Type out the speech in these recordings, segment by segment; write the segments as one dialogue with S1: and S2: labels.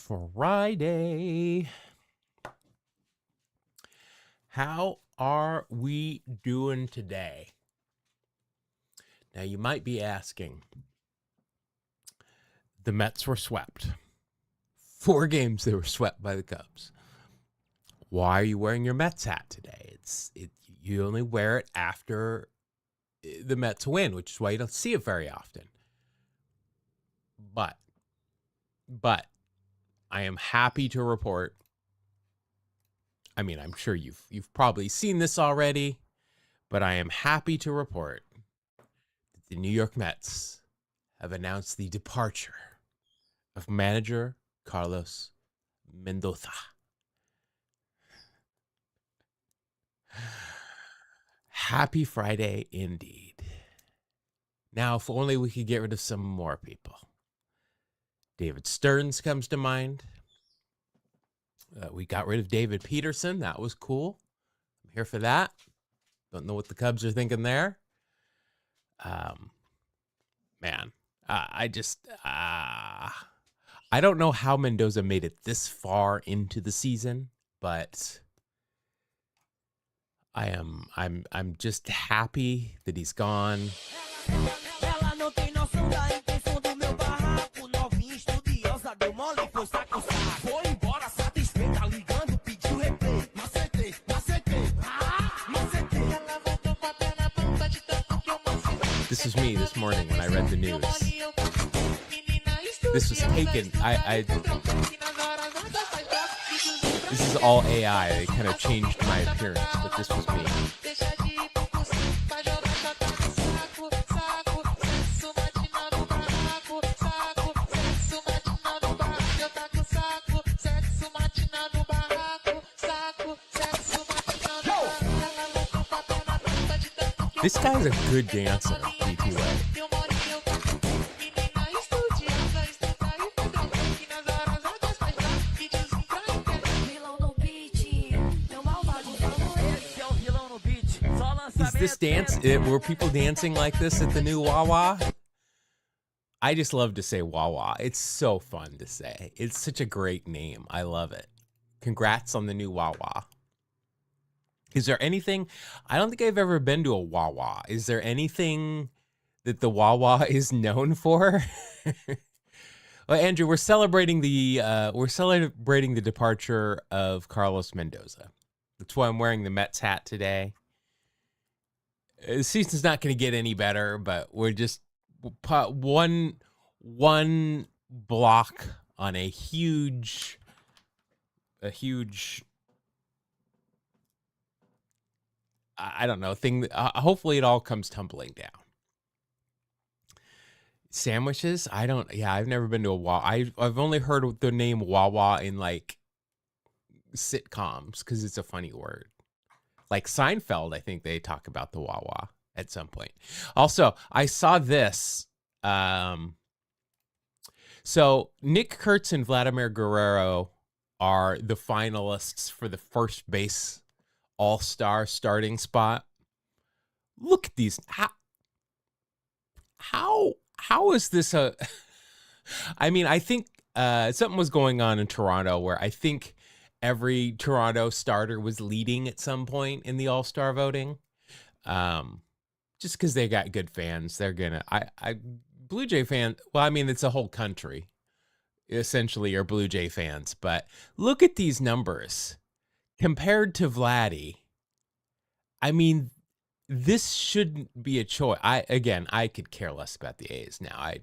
S1: Friday. How are we doing today? Now, you might be asking, the Mets were swept. 4 games they were swept by the Cubs. Why are you wearing your Mets hat today? You only wear it after the Mets win, which is why you don't see it very often. But I am happy to report. I mean, I'm sure you've probably seen this already, but I am happy to report that the New York Mets have announced the departure of manager Carlos Mendoza. Happy Friday indeed. Now, if only we could get rid of some more people. David Stearns comes to mind. We got rid of David Peterson. That was cool. I'm here for that. Don't know what the Cubs are thinking there. I don't know how Mendoza made it this far into the season, but I'm just happy that he's gone. This was me this morning when I read the news. This was taken. This is all AI. It kind of changed my appearance, but this was me. This guy's a good dancer, BTW. Is this dance? Were people dancing like this at the new Wawa? I just love to say Wawa. It's so fun to say. It's such a great name. I love it. Congrats on the new Wawa. Is there anything? I don't think I've ever been to a Wawa. Is there anything that the Wawa is known for? Well, Andrew, we're celebrating the departure of Carlos Mendoza. That's why I'm wearing the Mets hat today. The season's not going to get any better, but we're just one block on a huge. I don't know, thing. Hopefully it all comes tumbling down. Sandwiches? I've never been to a Wawa. I've only heard the name Wawa in like sitcoms because it's a funny word. Like Seinfeld, I think they talk about the Wawa at some point. Also, I saw this. So Nick Kurtz and Vladimir Guerrero are the finalists for the first base all-star starting spot. Look at these. How is this a... I mean, I think something was going on in Toronto where I think every Toronto starter was leading at some point in the all-star voting. Just because they got good fans. They're gonna... Blue Jay fan... Well, I mean, it's a whole country, essentially, are Blue Jay fans. But look at these numbers. Compared to Vladdy, I mean, this shouldn't be a choice. I could care less about the A's now.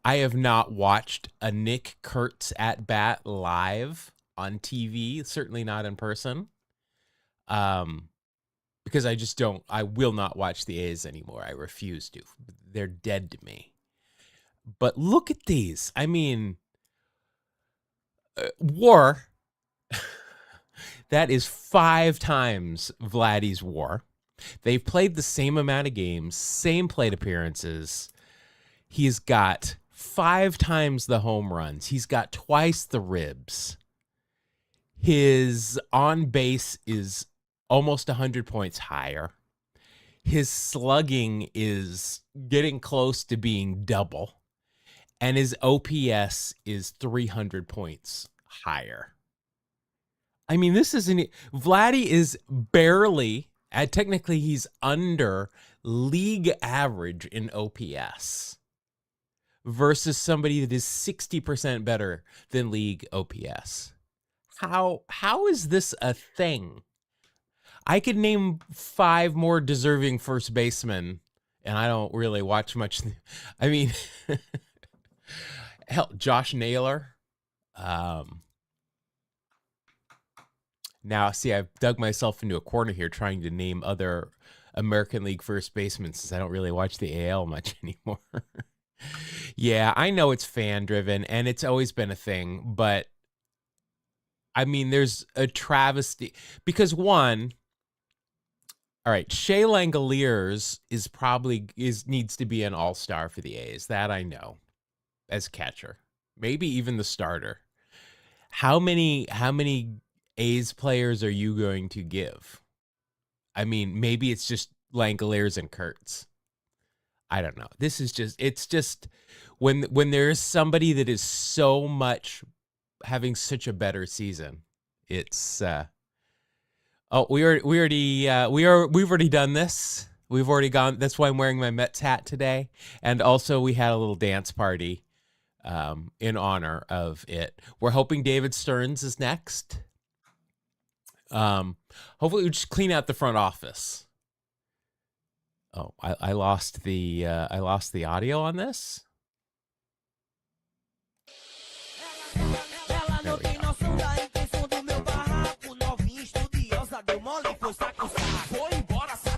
S1: I have not watched a Nick Kurtz at bat live on TV, certainly not in person, because I will not watch the A's anymore. I refuse to. They're dead to me. But look at these. I mean, WAR... That is 5 times Vladdy's WAR. They've played the same amount of games, same plate appearances. He's got 5 times the home runs. He's got twice the ribs. His on base is almost 100 points higher. His slugging is getting close to being double. and his OPS is 300 points higher. I mean, this isn't Vladdy is barely technically he's under league average in OPS versus somebody that is 60% better than league OPS. How is this a thing? I could name 5 more deserving first basemen, and I don't really watch much. I mean, hell, Josh Naylor. Now, see, I've dug myself into a corner here trying to name other American League first basemen since I don't really watch the AL much anymore. Yeah, I know it's fan driven and it's always been a thing, but I mean, there's a travesty because one, all right, Shea Langoliers needs to be an all-star for the A's. That I know as catcher, maybe even the starter. How many A's players are you going to give? I mean, maybe it's just Langoliers and Kurtz. I don't know. It's just when there's somebody that is so much having such a better season, it's we've already done this. We've already gone. That's why I'm wearing my Mets hat today. And also we had a little dance party in honor of it. We're hoping David Stearns is next. Hopefully we just clean out the front office. Oh, I lost the audio on this. There we go.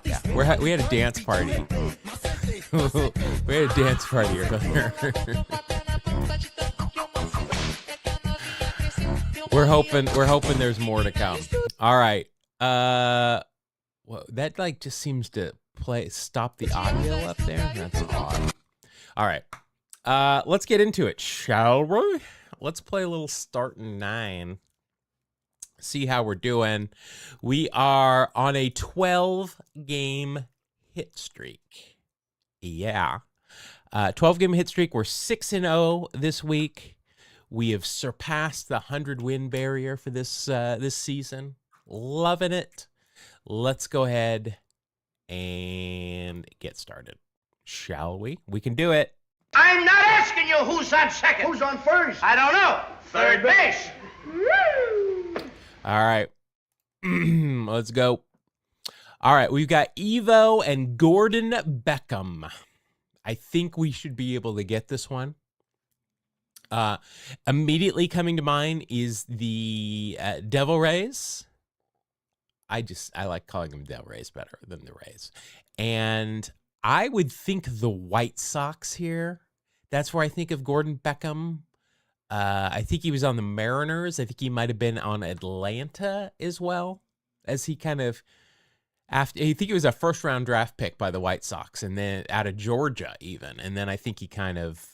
S1: Yeah, we had a dance party. We had a dance party earlier. We're hoping there's more to come. All right. Well, that like just seems to stop the audio up there. That's odd. All right. Let's get into it, shall we? Let's play a little starting 9. See how we're doing. We are on a 12-game hit streak. Yeah. 12-game hit streak. We're 6-0 this week. We have surpassed the 100-win barrier for this season. Loving it. Let's go ahead and get started, shall we? We can do it.
S2: I'm not asking you who's on second.
S3: Who's on first?
S2: I don't know. Third base.
S1: All right. Let's go. All right. We've got Evo and Gordon Beckham. I think we should be able to get this one. Immediately coming to mind is the Devil Rays. I like calling them Devil Rays better than the Rays. And I would think the White Sox here. That's where I think of Gordon Beckham. I think he was on the Mariners. I think he might have been on Atlanta as well, as he kind of I think he was a first-round draft pick by the White Sox, and then out of Georgia even. And then I think he kind of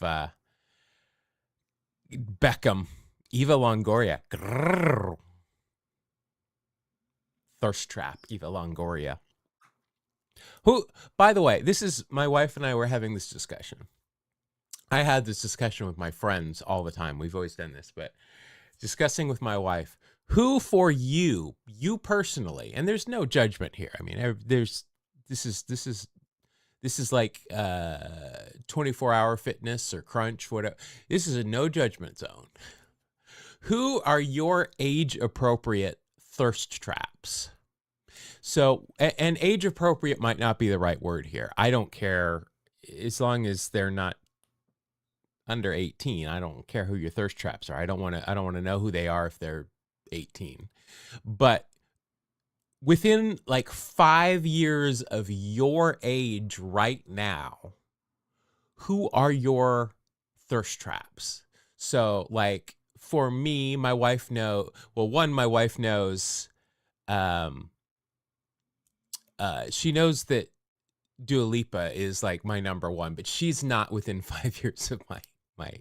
S1: Beckham, Eva Longoria, grrr. Thirst trap, Eva Longoria. Who, by the way, this is my wife and I were having this discussion. I had this discussion with my friends all the time. We've always done this, but discussing with my wife, who for you personally, and there's no judgment here. I mean, this is like 24-hour fitness or crunch, whatever. This is a no judgment zone. Who are your age appropriate thirst traps? So, and age appropriate might not be the right word here. I don't care as long as they're not under 18. I don't care who your thirst traps are. I don't want to know who they are if they're 18. But within like 5 years of your age right now, who are your thirst traps? So like for me, my wife knows, she knows that Dua Lipa is like my number one, but she's not within 5 years of my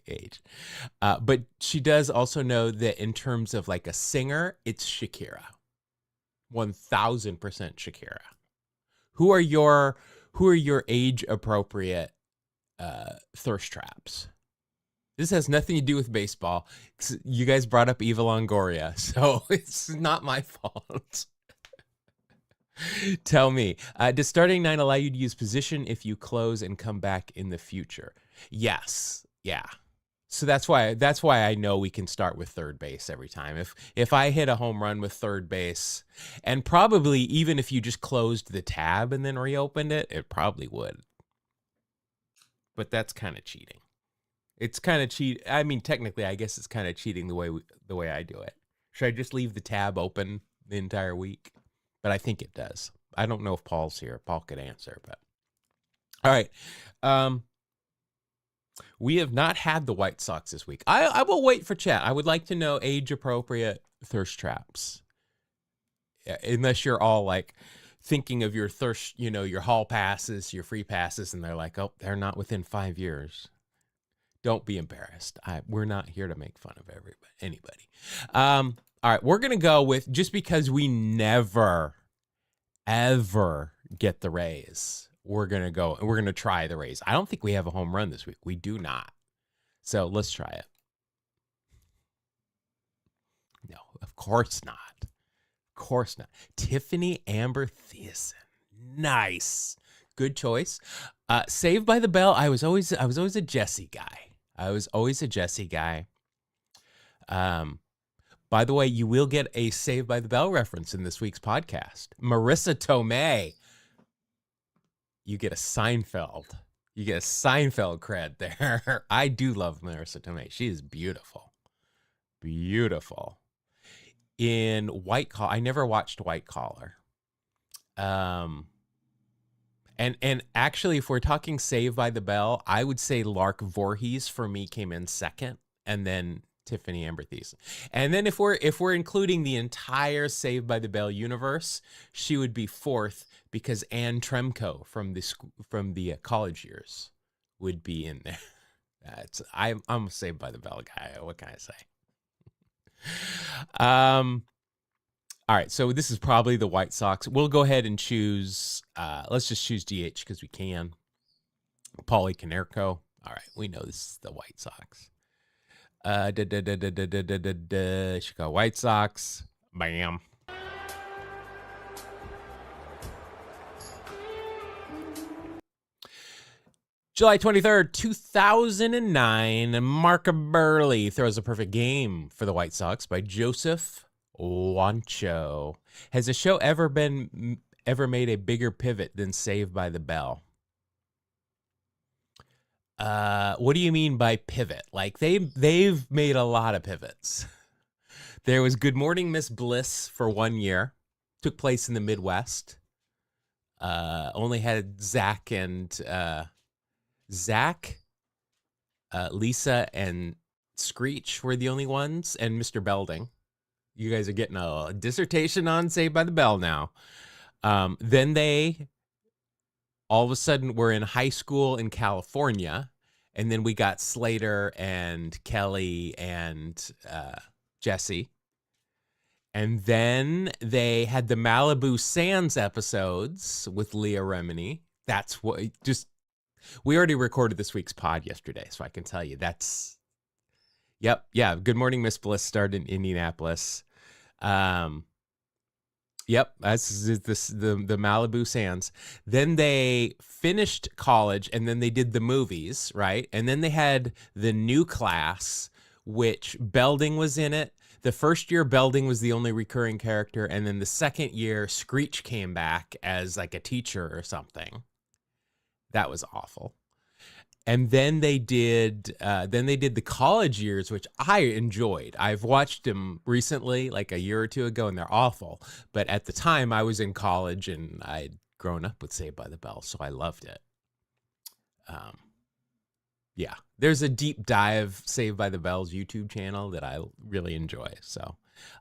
S1: age. But she does also know that in terms of like a singer, it's Shakira. 1000% Shakira. Who are your age appropriate thirst traps? This has nothing to do with baseball. You guys brought up Eva Longoria, so it's not my fault. Tell me, does starting 9 allow you to use position if you close and come back in the future? Yes. Yeah. So that's why I know we can start with third base every time. If I hit a home run with third base, and probably even if you just closed the tab and then reopened it, it probably would. But that's kind of cheating. It's kind of cheat. I mean, technically, I guess it's kind of cheating the way I do it. Should I just leave the tab open the entire week? But I think it does. I don't know if Paul's here. Paul could answer, but all right. We have not had the White Sox this week. I will wait for chat. I would like to know age-appropriate thirst traps. Unless you're all like thinking of your thirst, your hall passes, your free passes, and they're like, oh, they're not within 5 years. Don't be embarrassed. We're not here to make fun of anybody. All right, we're going to go with, just because we never, ever get the Rays, we're going to go and we're going to try the Rays. I don't think we have a home run this week. We do not. So let's try it. No, of course not. Of course not. Tiffany Amber Thiessen. Nice. Good choice. Saved by the Bell. I was always a Jesse guy. By the way, you will get a Saved by the Bell reference in this week's podcast. Marissa Tomei. You get a Seinfeld. You get a Seinfeld cred there. I do love Marissa Tomei. She is beautiful. Beautiful. In White Collar, I never watched White Collar. And actually, if we're talking Saved by the Bell, I would say Lark Voorhees for me came in second, and then Tiffany Amber Thiessen. And then if we're including the entire Saved by the Bell universe, she would be fourth, because Anne Tremco from the college years would be in there. I'm a Saved by the Bell guy. What can I say? All right, so this is probably the White Sox. We'll go ahead and choose. Let's just choose DH because we can. Paulie Canerco. All right, we know this is the White Sox. Chicago White Sox. Bam. July 23rd, 2009, Mark Burley throws a perfect game for the White Sox by Joseph Wancho. Has a show ever made a bigger pivot than Saved by the Bell? What do you mean by pivot? Like they've made a lot of pivots. There was Good Morning Miss Bliss for 1 year. Took place in the Midwest. Only had Zach, Lisa, and Screech were the only ones, and Mr. Belding. You guys are getting a dissertation on Saved by the Bell now. Then they all of a sudden were in high school in California, and then we got Slater and Kelly and Jesse. And then they had the Malibu Sands episodes with Leah Remini. That's what we already recorded this week's pod yesterday, so I can tell you that's. Yep, yeah. Good Morning Miss Bliss started in Indianapolis. Yep, that's the Malibu Sands. Then they finished college, and then they did the movies, right? And then they had the New Class, which Belding was in it. The first year, Belding was the only recurring character, and then the second year, Screech came back as like a teacher or something. That was awful. And then they did the college years, which I enjoyed. I've watched them recently, like a year or two ago, and they're awful. But at the time, I was in college, and I'd grown up with Saved by the Bell, so I loved it. Yeah, there's a deep dive Saved by the Bell's YouTube channel that I really enjoy. So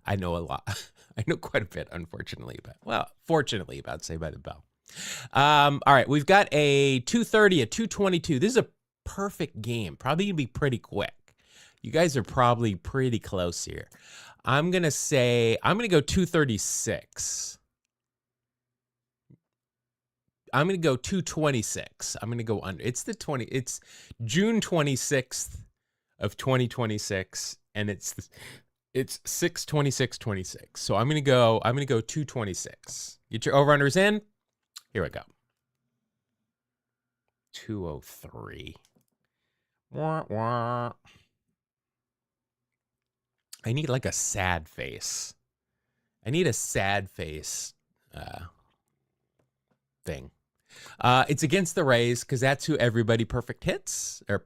S1: I know a lot. I know quite a bit, fortunately about Saved by the Bell. All right, we've got a 2:30, a 2:22. This is a perfect game. Probably gonna be pretty quick. You guys are probably pretty close here. I'm gonna go 2:36. I'm gonna go 2:26. I'm gonna go under. It's June 26th of 2026, and it's 6/26/26. So I'm gonna go 226. Get your over-unders in. Here we go. 203. Wah, wah. I need like a sad face. I need a sad face thing. It's against the Rays because that's who everybody perfect games. For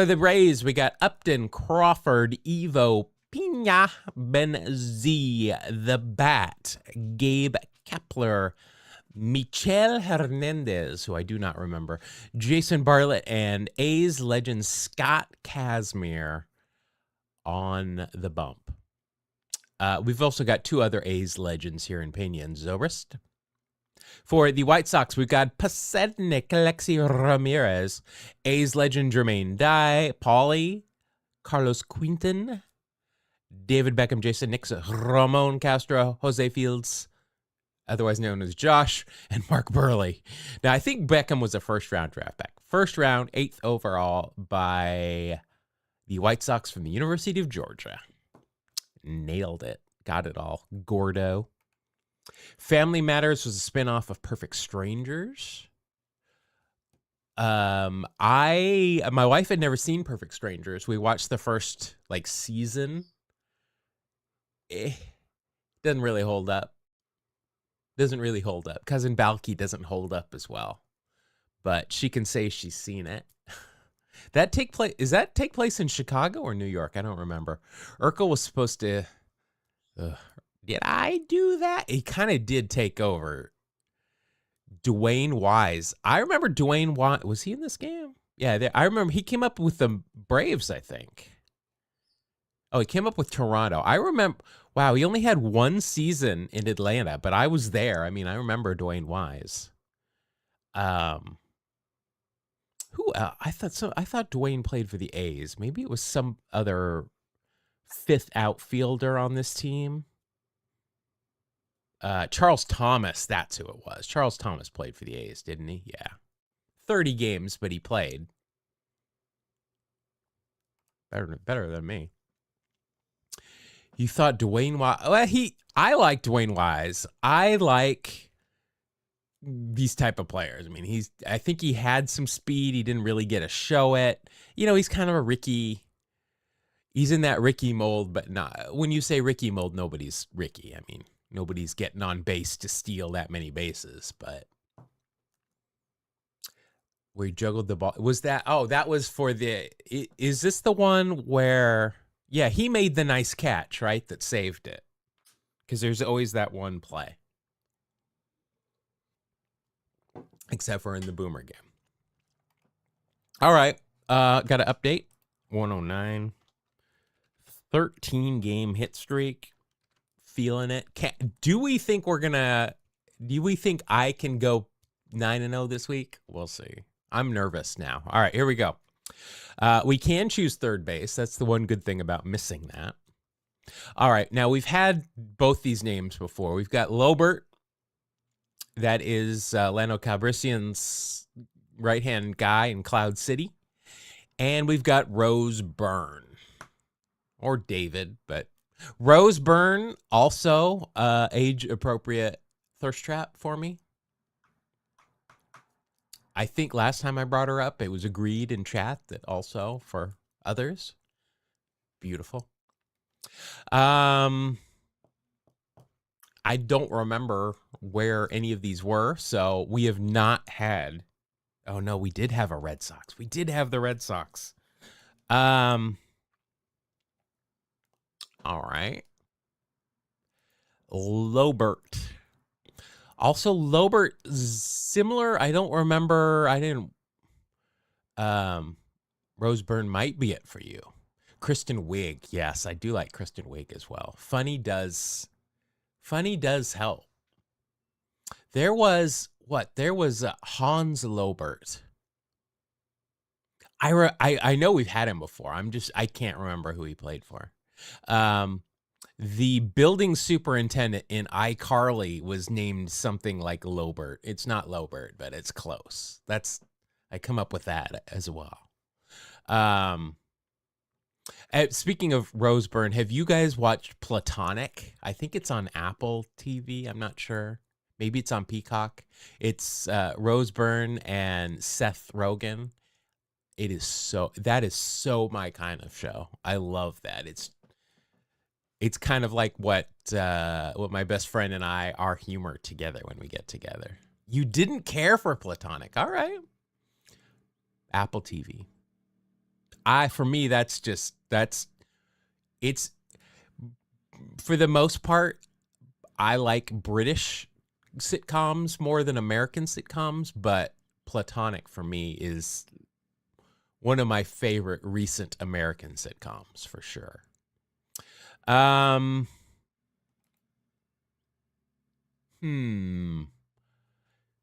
S1: the Rays, we got Upton, Crawford, Evo, Pina, Ben Z, The Bat, Gabe Kepler, Michel Hernandez, who I do not remember, Jason Bartlett, and A's legend Scott Kazmir on the bump. We've also got two other A's legends here in Pena and Zobrist. For the White Sox, we've got Pasednik, Alexi Ramirez, A's legend Jermaine Dye, Paulie, Carlos Quinton, David Beckham, Jason Nixon, Ramon Castro, Jose Fields, otherwise known as Josh, and Mark Burley. Now, I think Beckham was a first-round draft pick. First round, 8th overall by the White Sox from the University of Georgia. Nailed it. Got it all. Gordo. Family Matters was a spinoff of Perfect Strangers. My wife had never seen Perfect Strangers. We watched the first season. Doesn't really hold up. Cousin Balky doesn't hold up as well, but she can say she's seen it. Does that take place in Chicago or New York? I don't remember. Urkel was supposed to. Did I do that? He kind of did take over. Dwayne Wise. I remember Dwayne Wise. Was he in this game? Yeah, I remember he came up with the Braves, I think. Oh, he came up with Toronto. I remember. Wow, he only had one season in Atlanta, but I was there. I mean, I remember Dwayne Wise. Who else? I thought Dwayne played for the A's. Maybe it was some other fifth outfielder on this team. Charles Thomas, that's who it was. Charles Thomas played for the A's, didn't he? Yeah. 30 games, but he played. Better than me. You thought Dwayne Wise... Well, I like Dwayne Wise. I like these type of players. I mean, I think he had some speed. He didn't really get to show it. He's kind of a Ricky... He's in that Ricky mold, but not... When you say Ricky mold, nobody's Ricky. I mean... Nobody's getting on base to steal that many bases, but where he juggled the ball. Was that? Oh, that was for the. Is this the one where? Yeah, he made the nice catch, right? That saved it. Because there's always that one play, except for in the Boomer game. All right, got an update. 109, 13 game hit streak. Feeling it. Do we think I can go 9-0 this week? We'll see. I'm nervous now. All right, here we go. We can choose third base. That's the one good thing about missing that. All right, now we've had both these names before. We've got Lobert. That is Lando Calrissian's right-hand guy in Cloud City. And we've got Rose Byrne. Or David, but... Rose Byrne, also age-appropriate thirst trap for me. I think last time I brought her up, it was agreed in chat that also for others. Beautiful. I don't remember where any of these were, so we have not had... Oh, no, we did have a Red Sox. We did have the Red Sox. All right. Lobert. Also, Lobert, similar. I don't remember. I didn't. Rose Byrne might be it for you. Kristen Wiig. Yes, I do like Kristen Wiig as well. Funny does help. There was Hans Lobert. I know we've had him before. I can't remember who he played for. The building superintendent in iCarly was named something like Lobert. It's not Lobert, but it's close. I come up with that as well. Um, Speaking of Rose Byrne, have you guys watched Platonic? I think it's on Apple TV. I'm not sure. Maybe it's on Peacock. It's Rose Byrne and Seth Rogen. That is so my kind of show. I love that. It's kind of like what my best friend and I, our humor together when we get together. You didn't care for Platonic. All right. Apple TV. For me, it's for the most part, I like British sitcoms more than American sitcoms, but Platonic for me is one of my favorite recent American sitcoms for sure.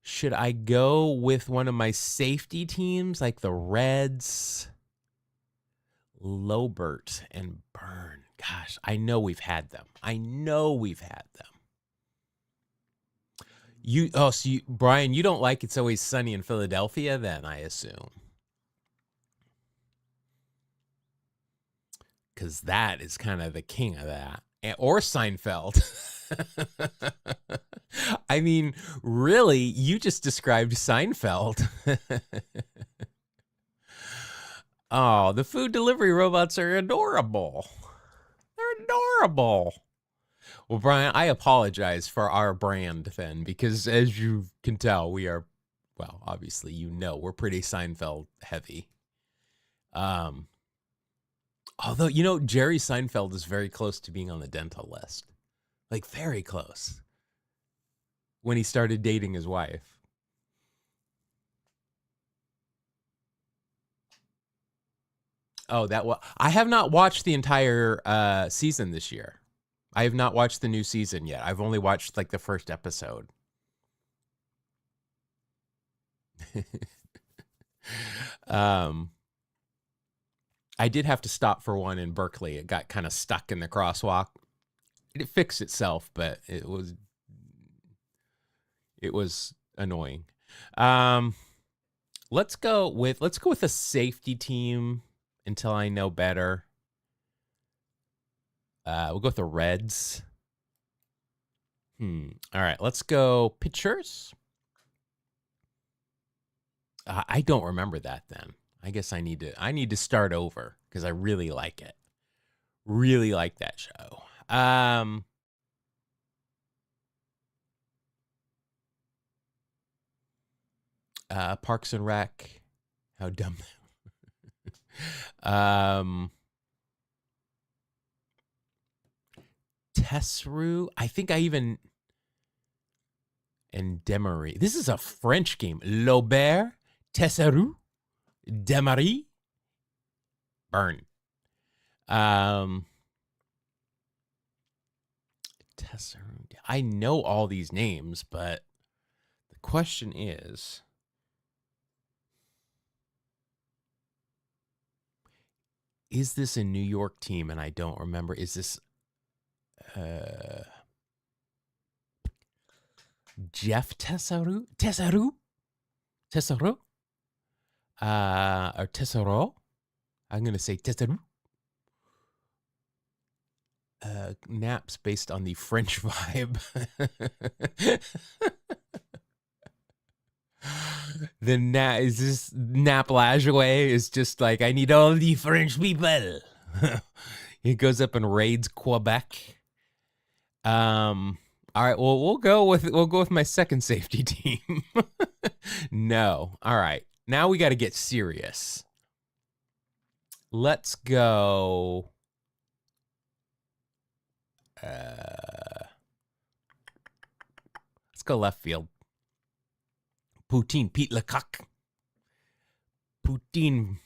S1: Should I go with one of my safety teams like the Reds? Lobert and Byrne. Gosh, I know we've had them. Brian, you don't like It's Always Sunny in Philadelphia then, I assume. Because that is kind of the king of that. Or Seinfeld. I mean, really, you just described Seinfeld. Oh, the food delivery robots are adorable. They're adorable. Well, Brian, I apologize for our brand then, because as you can tell, we are, well, obviously, we're pretty Seinfeld heavy. Although, Jerry Seinfeld is very close to being on the dental list. Like, very close. When he started dating his wife. Oh, I have not watched the entire season this year. I have not watched the new season yet. I've only watched like the first episode. I did have to stop for one in Berkeley. It got kind of stuck in the crosswalk. It fixed itself, but it was annoying. Let's go with a safety team until I know better. We'll go with the Reds. All right, let's go pitchers. I don't remember that then. I guess I need to start over because I really like it. Really like that show. Parks and Rec. How dumb. Tesserou. I think I even. And Demery. This is a French game. Lobert, Tesserou, Demery, Byrne. Tesserou. I know all these names, but the question is this a New York team? And I don't remember. Is this Jeff Tesserou? Tesserou? Or Tesserou? I'm going to say Tesserou. Naps based on the French vibe. Is this Nap Lajoie is just like, I need all the French people. He goes up and raids Quebec. All right, well, we'll go with my second safety team. No. All right. Now we got to get serious. Let's go. Let's go left field. Poutine, Pete Lecoq. Poutine.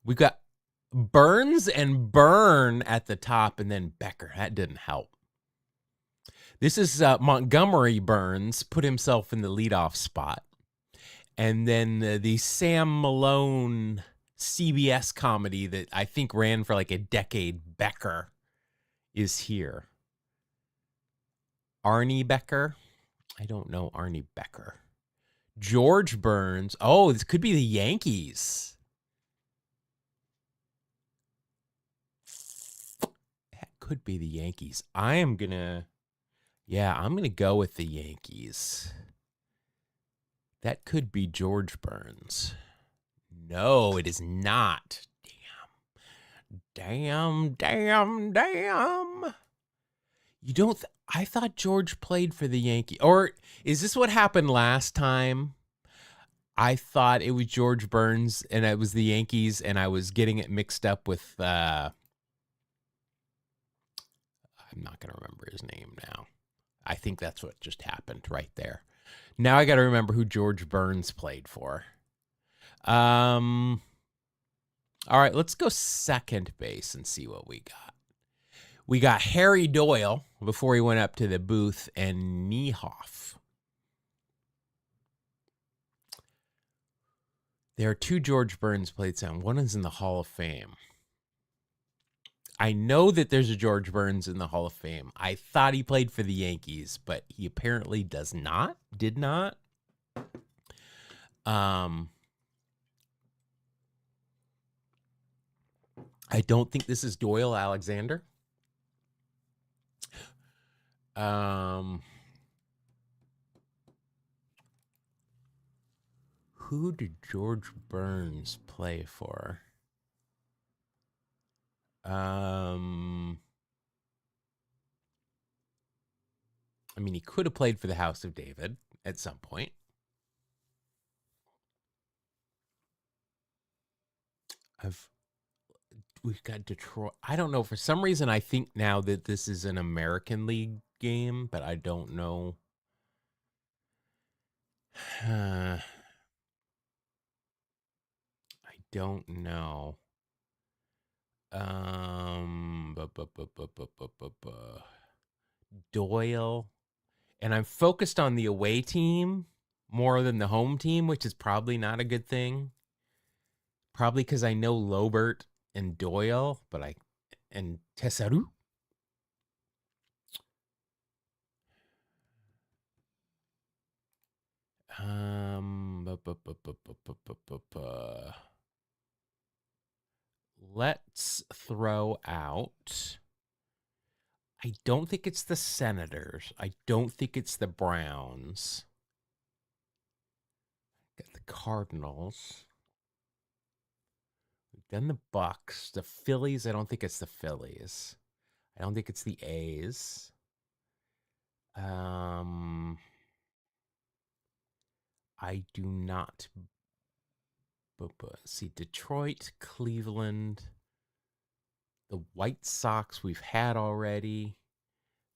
S1: We got Burns and Byrne at the top, and then Becker. That didn't help. This is Montgomery Burns put himself in the leadoff spot. And then the Sam Malone CBS comedy that I think ran for like a decade, Becker, is here. Arnie Becker. I don't know Arnie Becker. George Burns. Oh, this could be the Yankees. could be the Yankees. I'm going to go with the Yankees. That could be George Burns. No, it is not. Damn. You don't I thought George played for the Yankees. Or is this what happened last time? I thought it was George Burns and it was the Yankees, and I was getting it mixed up with I'm not going to remember his name now. I think that's what just happened right there. Now I got to remember who George Burns played for. All right, let's go second base and see what we got. We got Harry Doyle before he went up to the booth, and Niehoff. There are two George Burns plates on. One is in the Hall of Fame. I know that there's a George Burns in the Hall of Fame. I thought he played for the Yankees, but he apparently did not. I don't think this is Doyle Alexander. Who did George Burns play for? I mean, he could have played for the House of David at some point. We've got Detroit. I don't know. For some reason, I think now that this is an American League game, but I don't know. I don't know. Doyle. And I'm focused on the away team more than the home team, which is probably not a good thing. Probably because I know Lobert and Doyle, and Tessarou. Let's throw out. I don't think it's the Senators. I don't think it's the Browns. Got the Cardinals. We've done the Bucks. The Phillies. I don't think it's the Phillies. I don't think it's the A's. I do not. See, Detroit, Cleveland, the White Sox we've had already,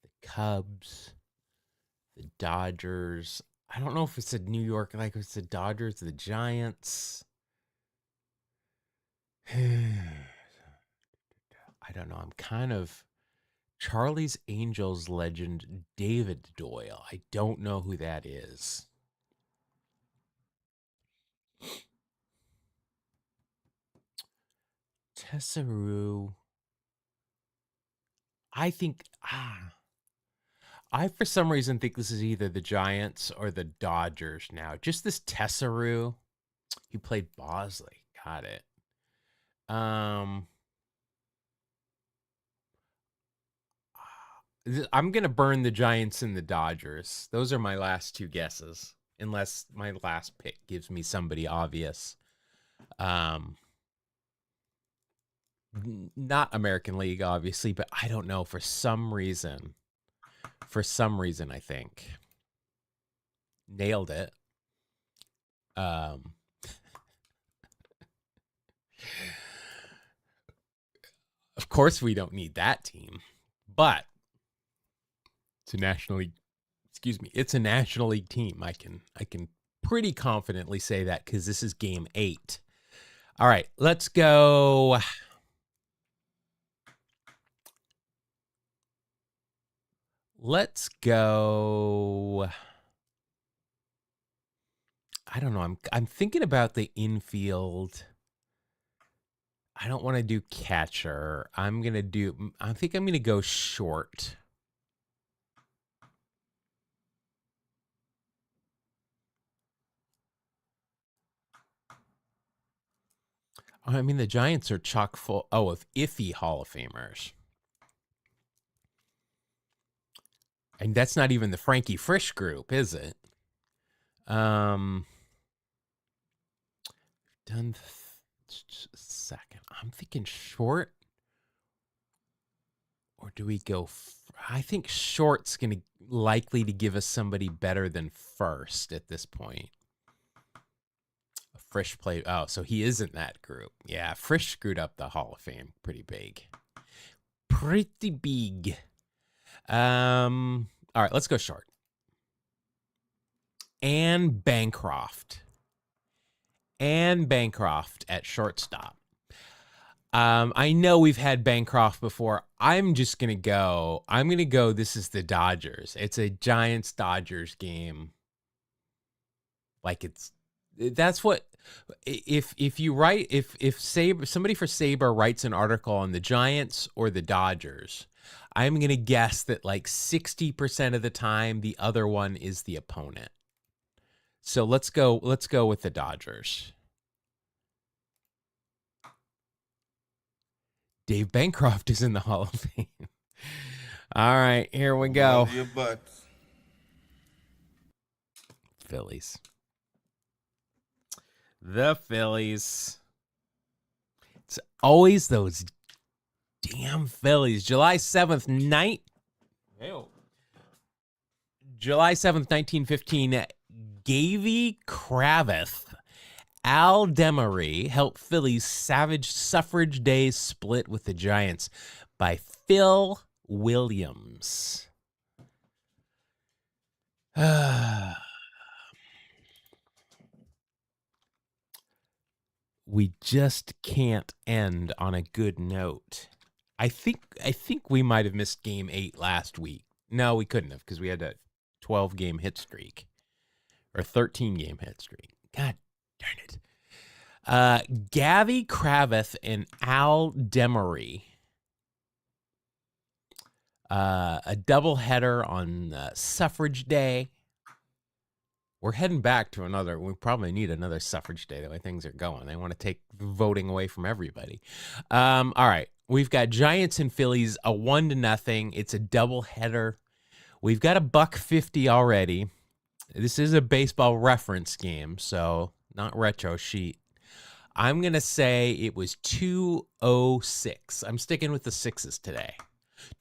S1: the Cubs, the Dodgers. I don't know if it's a New York, like it's the Dodgers, the Giants. I don't know. I'm kind of Charlie's Angels legend, David Doyle. I don't know who that is. Tessarou. I think I for some reason think this is either the Giants or the Dodgers now. Just this Tessarou. He played Bosley. Got it. I'm going to burn the Giants and the Dodgers. Those are my last two guesses, unless my last pick gives me somebody obvious. Not American League, obviously, but I don't know. For some reason, I think. Nailed it. Of course, we don't need that team, but it's a National League. Excuse me, it's a National League team. I can pretty confidently say that because this is game 8. All right, let's go. Let's go. I don't know. I'm thinking about the infield. I don't want to do catcher. I think I'm going to go short. I mean, the Giants are chock full of iffy Hall of Famers. And that's not even the Frankie Frisch group, is it? Done second. I'm thinking short. Or do we go? I think short's going to likely to give us somebody better than first at this point. Frisch played. Oh, so he isn't that group. Yeah, Frisch screwed up the Hall of Fame pretty big. Pretty big. All right, let's go short. And Bancroft. And Bancroft at shortstop. I know we've had Bancroft before. I'm going to go, this is the Dodgers. It's a Giants-Dodgers game. Like that's what, if somebody for Saber writes an article on the Giants or the Dodgers, I'm going to guess that like 60% of the time, the other one is the opponent. So let's go with the Dodgers. Dave Bancroft is in the Hall of Fame. All right, here we go.
S3: Your butts.
S1: Phillies. The Phillies. It's always those damn Phillies. July 7th, July 7th, 1915, Gavy Kravitz, Al Demery helped Phillies' savage suffrage days split with the Giants by Phil Williams. We just can't end on a good note. I think we might have missed game 8 last week. No, we couldn't have because we had a 12-game hit streak or 13-game hit streak. God darn it. Gavy Kravitz and Al Demery. A doubleheader on suffrage day. We're heading back to another. We probably need another suffrage day the way things are going. They want to take voting away from everybody. All right. We've got Giants and Phillies, a 1-0. It's a doubleheader. We've got a $1.50 already. This is a baseball reference game, so not retro sheet. I'm going to say it was 2:06. I'm sticking with the sixes today.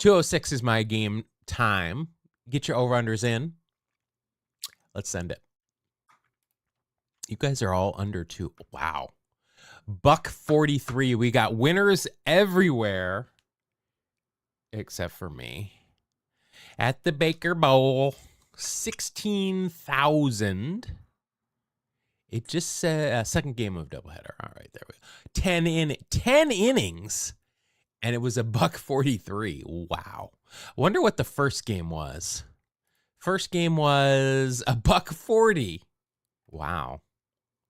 S1: 2:06 is my game time. Get your over-unders in. Let's send it. You guys are all under 2. Wow. $1.43. We got winners everywhere except for me. At the Baker Bowl, 16,000. It just said second game of doubleheader. All right, there we go. 10 innings, and it was a $1.43. Wow. Wonder what the first game was. First game was a $1.40. Wow.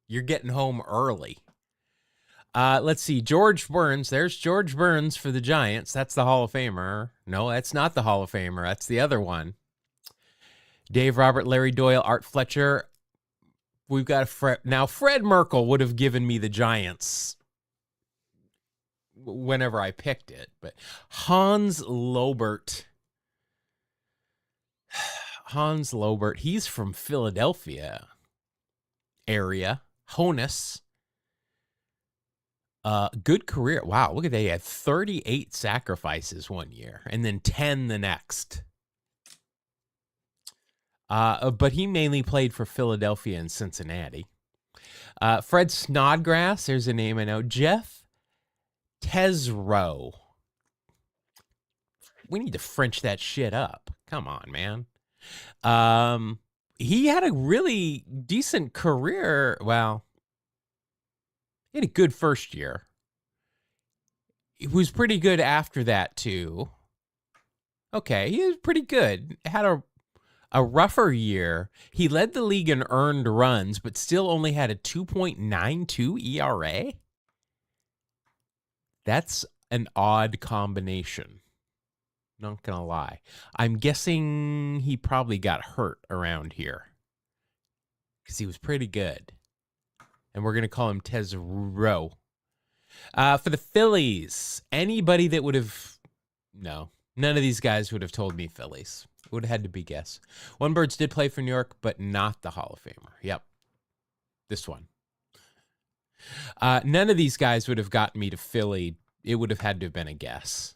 S1: You're getting home early. Let's see. George Burns. There's George Burns for the Giants. That's the Hall of Famer. No, that's not the Hall of Famer. That's the other one. Dave Robert, Larry Doyle, Art Fletcher. We've got now Fred Merkle would have given me the Giants whenever I picked it, but Hans Lobert. Hans Lobert, he's from Philadelphia area. Honus. Good career. Wow, look at that. He had 38 sacrifices one year and then 10 the next. But he mainly played for Philadelphia and Cincinnati. Fred Snodgrass, there's a name I know. Jeff Tesreau. We need to French that shit up. Come on, man. He had a really decent career. Well, he had a good first year. He was pretty good after that, too. Okay, he was pretty good. Had a rougher year. He led the league in earned runs, but still only had a 2.92 ERA. That's an odd combination. Not going to lie. I'm guessing he probably got hurt around here because he was pretty good. And we're going to call him Tesreau. For the Phillies, anybody that would have... No, none of these guys would have told me Phillies. It would have had to be guess. One Birds did play for New York, but not the Hall of Famer. Yep. This one. None of these guys would have gotten me to Philly. It would have had to have been a guess.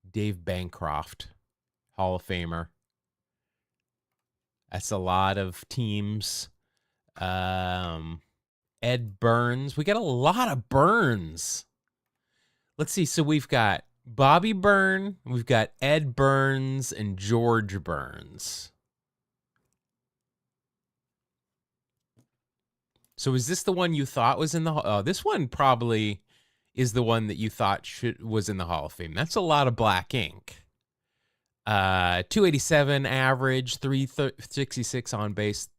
S1: Dave Bancroft, Hall of Famer. That's a lot of teams. Ed Burns. We got a lot of Burns. Let's see. So we've got Bobby Byrne, we've got Ed Burns, and George Burns. So is this the one you thought was in the... Oh, this one probably is the one that you thought was in the Hall of Fame. That's a lot of black ink. 287 average, 366 on base.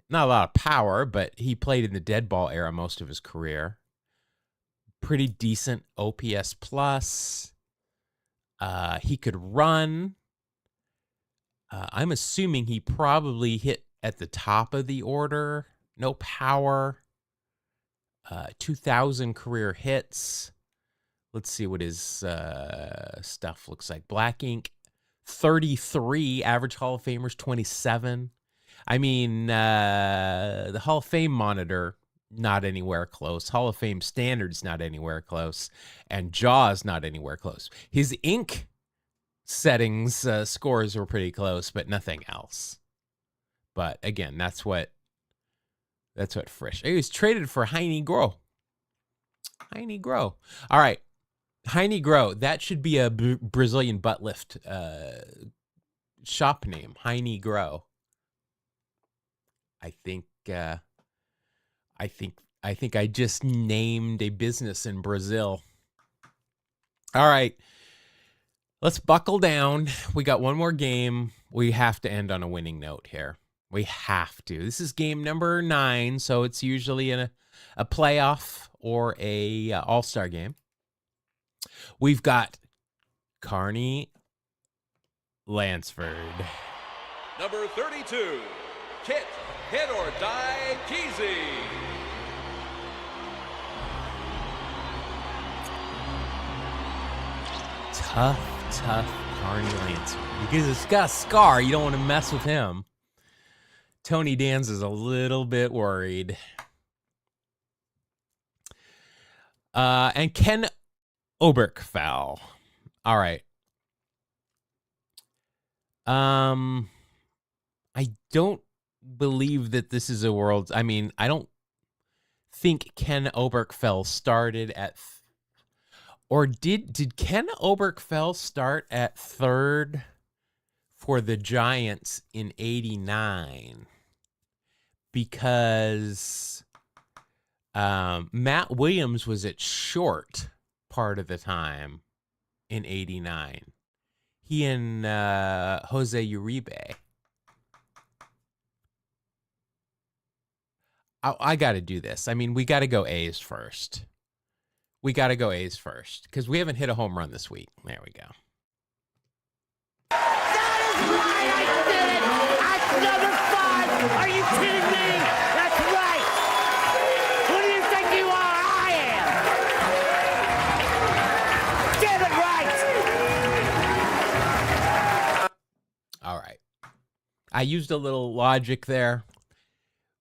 S1: Not a lot of power, but he played in the dead ball era most of his career. Pretty decent OPS plus. He could run. I'm assuming he probably hit at the top of the order. No power. 2,000 career hits. Let's see what his stuff looks like. Black ink, 33. Average Hall of Famers, 27. I mean, the Hall of Fame monitor, not anywhere close. Hall of Fame standards, not anywhere close. And Jaws, not anywhere close. His ink settings scores were pretty close, but nothing else. But again, that's what Frisch. He was traded for Heine Groh. Heine Groh. All right. Heine Groh. That should be a Brazilian butt lift shop name. Heine Groh. I think I just named a business in Brazil. All right. Let's buckle down. We got one more game. We have to end on a winning note here. We have to. This is game number 9, so it's usually in a playoff or a all-star game. We've got Carney Lansford.
S3: Number 32, Kit Hit or Die Kesey.
S1: Tough Carney Lansford. Because it's got a scar, you don't want to mess with him. Tony Danza's a little bit worried. And Ken Oberkfell. All right. I don't believe that this is a world. I mean, I don't think Ken Oberkfell started at... Or did Ken Oberkfell start at third for the Giants in 89? Because Matt Williams was at short part of the time in 89. He and Jose Uribe. I got to do this. I mean, we got to go A's first. Because we haven't hit a home run this week. There we go.
S2: That is right, I did it! At number 5! Are you kidding me? That's right! Who do you think you are? I am! Get it right!
S1: All right. I used a little logic there.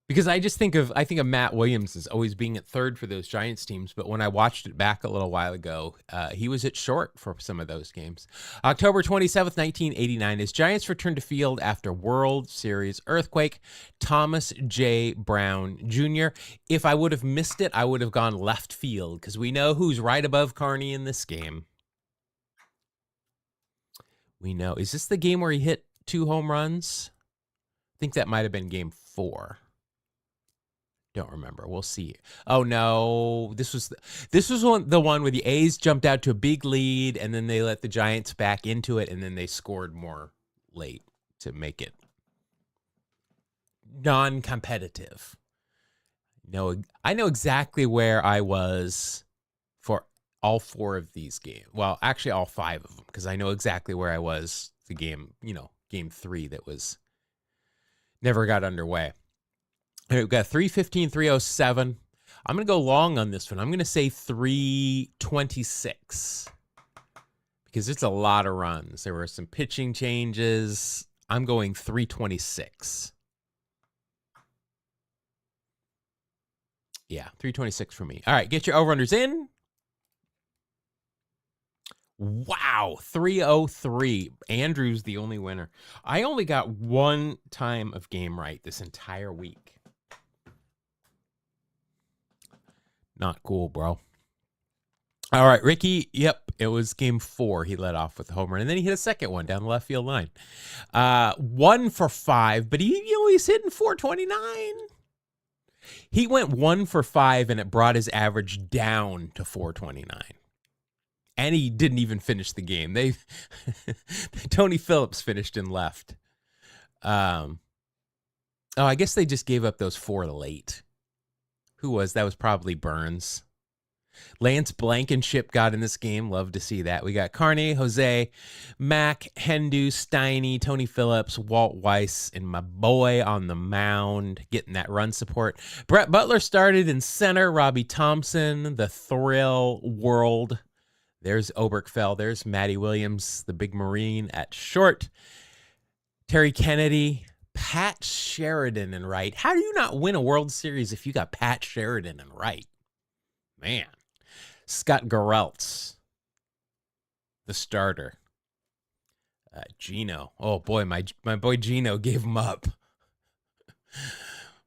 S1: Because I think of Matt Williams as always being at third for those Giants teams, but when I watched it back a little while ago, he was at short for some of those games. October 27th, 1989, as Giants returned to field after World Series earthquake, Thomas J. Brown Jr. If I would have missed it, I would have gone left field, because we know who's right above Carney in this game. We know. Is this the game where he hit 2 home runs? I think that might have been game 4. Don't remember. We'll see. Oh no, this was the one where the A's jumped out to a big lead, and then they let the Giants back into it, and then they scored more late to make it non-competitive. No, I know exactly where I was for all 4 of these games. Well, actually, all 5 of them, because I know exactly where I was the game. Game 3 that was never got underway. We've got 315, 307. I'm going to go long on this one. I'm going to say 326 because it's a lot of runs. There were some pitching changes. I'm going 326. Yeah, 326 for me. All right, get your over-unders in. Wow, 303. Andrew's the only winner. I only got one time of game right this entire week. Not cool, bro. All right, Ricky. Yep, it was game 4. He led off with a home run, and then he hit a second one down the left field line. 1 for 5, but he's hitting 429. He went 1 for 5, and it brought his average down to 429. And he didn't even finish the game. Tony Phillips finished and left. I guess they just gave up those 4 late. Who was that? Was probably Burns. Lance Blankenship got in this game. Love to see that. We got Carney, Jose, Mac, Hendu, Steiny, Tony Phillips, Walt Weiss, and my boy on the mound getting that run support. Brett Butler started in center. Robbie Thompson, the Thrill World. There's Oberkfell. There's Matty Williams, the big Marine at short. Terry Kennedy, Pat Sheridan in right. How do you not win a World Series if you got Pat Sheridan in right? Man. Scott Geraltz, the starter. Gino. Oh, boy, my boy Gino gave him up.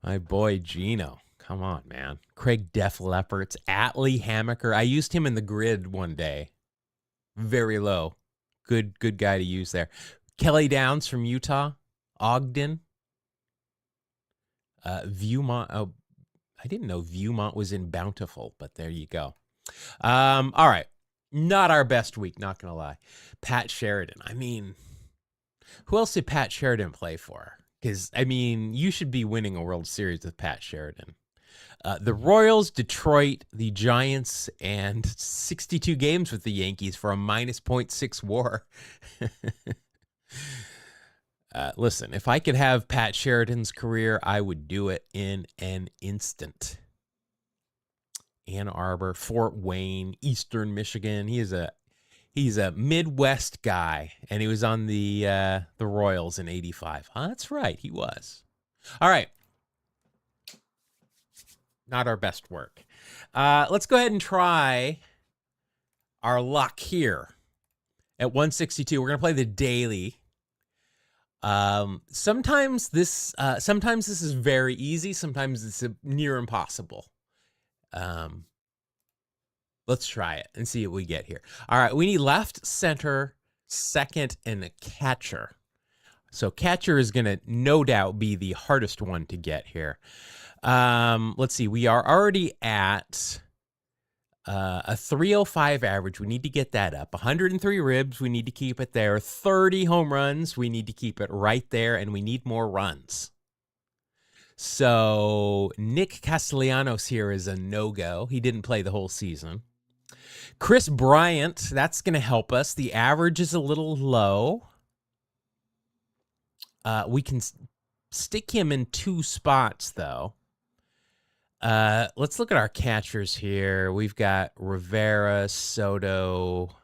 S1: My boy Gino. Come on, man. Craig Def Leopards, Atlee Hammaker. I used him in the grid one day. Very low. Good guy to use there. Kelly Downs from Utah. Ogden. Viewmont. Oh, I didn't know Viewmont was in Bountiful, but there you go. All right. Not our best week, not going to lie. Pat Sheridan. I mean, who else did Pat Sheridan play for? Because, I mean, you should be winning a World Series with Pat Sheridan. The Royals, Detroit, the Giants, and 62 games with the Yankees for a minus .6 WAR. Listen, if I could have Pat Sheridan's career, I would do it in an instant. Ann Arbor, Fort Wayne, Eastern Michigan. He's a Midwest guy, and he was on the Royals in '85. Huh? That's right, he was. All right. Not our best work. Let's go ahead and try our luck here at 162. We're going to play the daily. Sometimes this is very easy. Sometimes it's near impossible. Let's try it and see what we get here. All right, we need left, center, second, and a catcher. So catcher is going to no doubt be the hardest one to get here. Let's see. We are already at a 305 average. We need to get that up. 103 ribs. We need to keep it there. 30 home runs. We need to keep it right there, and we need more runs. So Nick Castellanos here is a no-go. He didn't play the whole season. Chris Bryant, that's going to help us. The average is a little low. We can stick him in 2 spots, though. Let's look at our catchers here. We've got Rivera, Soto.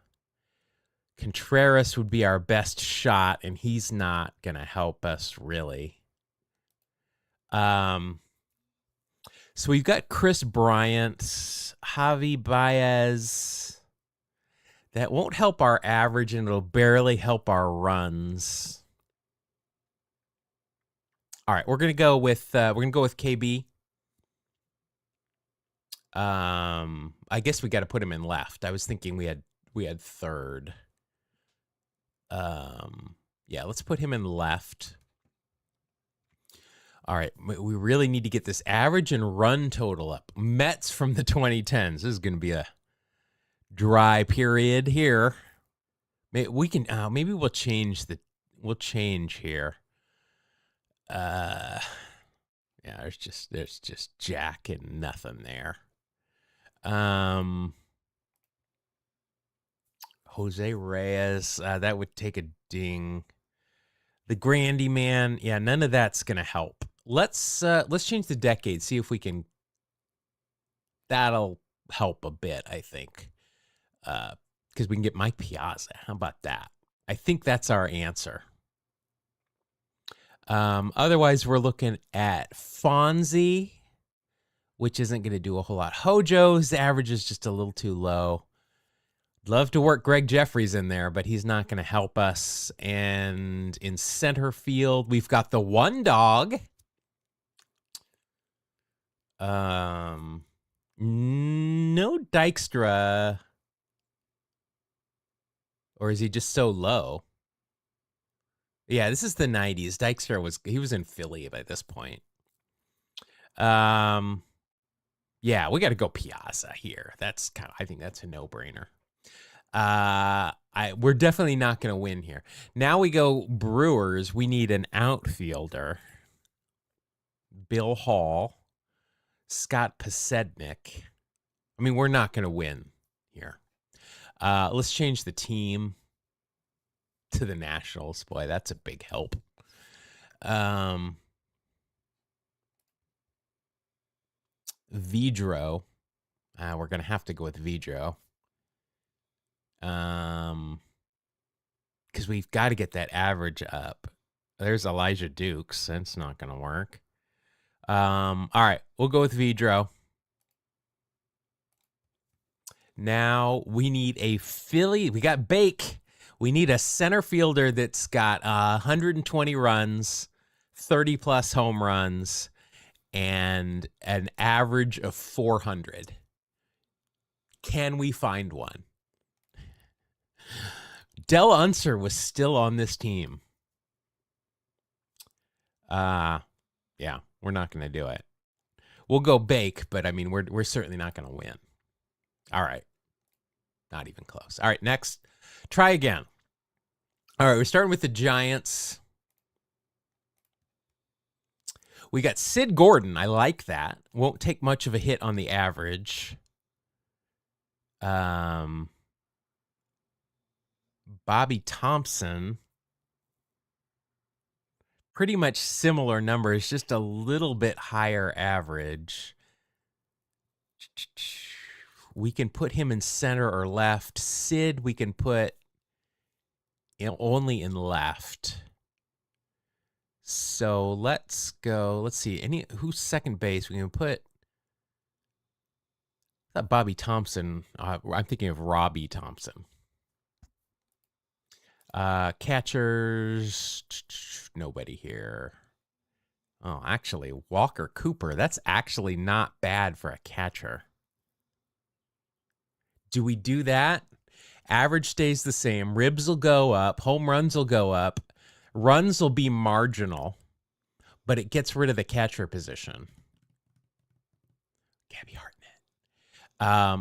S1: Contreras would be our best shot, and he's not going to help us, really. So we've got Chris Bryant, Javi Baez. That won't help our average, and it'll barely help our runs. All right, we're gonna go with KB. I guess we got to put him in left. I was thinking we had third. Yeah, let's put him in left. All right, we really need to get this average and run total up. Mets from the 2010s. This is going to be a dry period here. We can maybe we'll change here. Yeah, there's just jack and nothing there. Jose Reyes, that would take a ding. The Grandy man, yeah, none of that's gonna help. Let's change the decade, see if we can. That'll help a bit, I think. because we can get Mike Piazza. How about that? I think that's our answer. Otherwise, we're looking at Fonzie, which isn't going to do a whole lot. Hojo's average is just a little too low. Love to work Greg Jeffries in there, but he's not going to help us. And in center field, we've got the one dog. No Dykstra. Or is he just so low? Yeah, this is the 90s. Dykstra was in Philly by this point. Yeah, we got to go Piazza here. That's I think that's a no-brainer. We're definitely not going to win here. Now we go Brewers. We need an outfielder. Bill Hall, Scott Pasednik. I mean, we're not going to win here. Let's change the team to the Nationals. Boy, that's a big help. Vidro. We're going to have to go with Vidro. Because we've got to get that average up. There's Elijah Dukes. That's not going to work. All right, we'll go with Vidro. Now we need a Philly. We got Bake. We need a center fielder that's got 120 runs, 30 plus home runs, and an average of 400. Can we find one? Del Unser was still on this team. Yeah, we're not going to do it. We'll go Bake, but I mean, we're certainly not going to win. All right. Not even close. All right, next. Try again. All right, we're starting with the Giants. We got Sid Gordon. I like that. Won't take much of a hit on the average. Bobby Thompson. Pretty much similar numbers, just a little bit higher average. We can put him in center or left. Sid, we can put only in left. So let's go. Let's see. Who's second base? We can put Bobby Thompson. I'm thinking of Robbie Thompson. Catchers, nobody here. Oh, actually, Walker Cooper. That's actually not bad for a catcher. Do we do that? Average stays the same. Ribs will go up. Home runs will go up. Runs will be marginal, but it gets rid of the catcher position. Gabby Hartnett.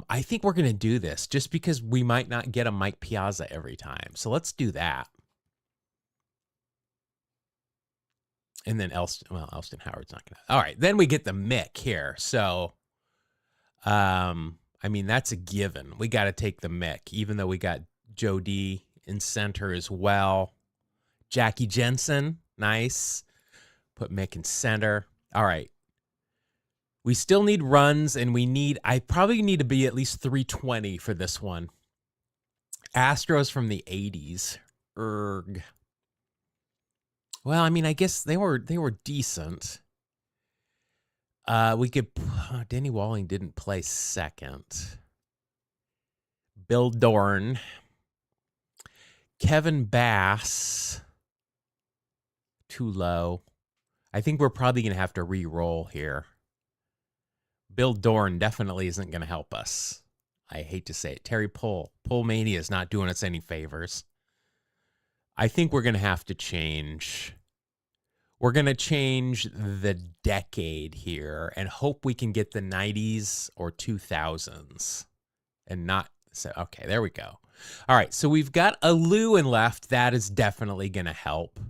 S1: I think we're going to do this just because we might not get a Mike Piazza every time. So let's do that. And then Elston Howard's not going to. All right. Then we get the Mick here. So, I mean, that's a given. We got to take the Mick, even though we got Joe D in center as well. Jackie Jensen. Nice. Put Mick in center. All right. We still need runs, and I probably need to be at least 320 for this one. Astros from the 80s. Erg. Well, I mean, I guess they were decent. We could. Denny Walling didn't play second. Bill Dorn. Kevin Bass. Too low. I think we're probably going to have to re-roll here. Bill Dorn definitely isn't going to help us. I hate to say it. Terry Pull Mania is not doing us any favors. I think we're going to have to change. We're going to change the decade here and hope we can get the 90s or 2000s and not. So, okay, there we go. All right, so we've got a Lou in left. That is definitely going to help.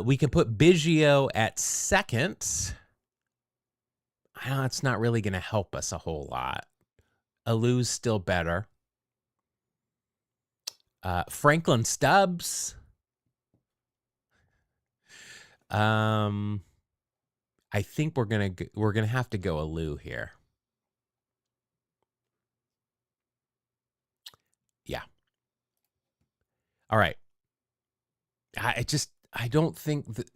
S1: We can put Biggio at second. I know it's not really going to help us a whole lot. Alou's still better. Franklin Stubbs. I think we're gonna have to go Alou here. Yeah. All right. I don't think that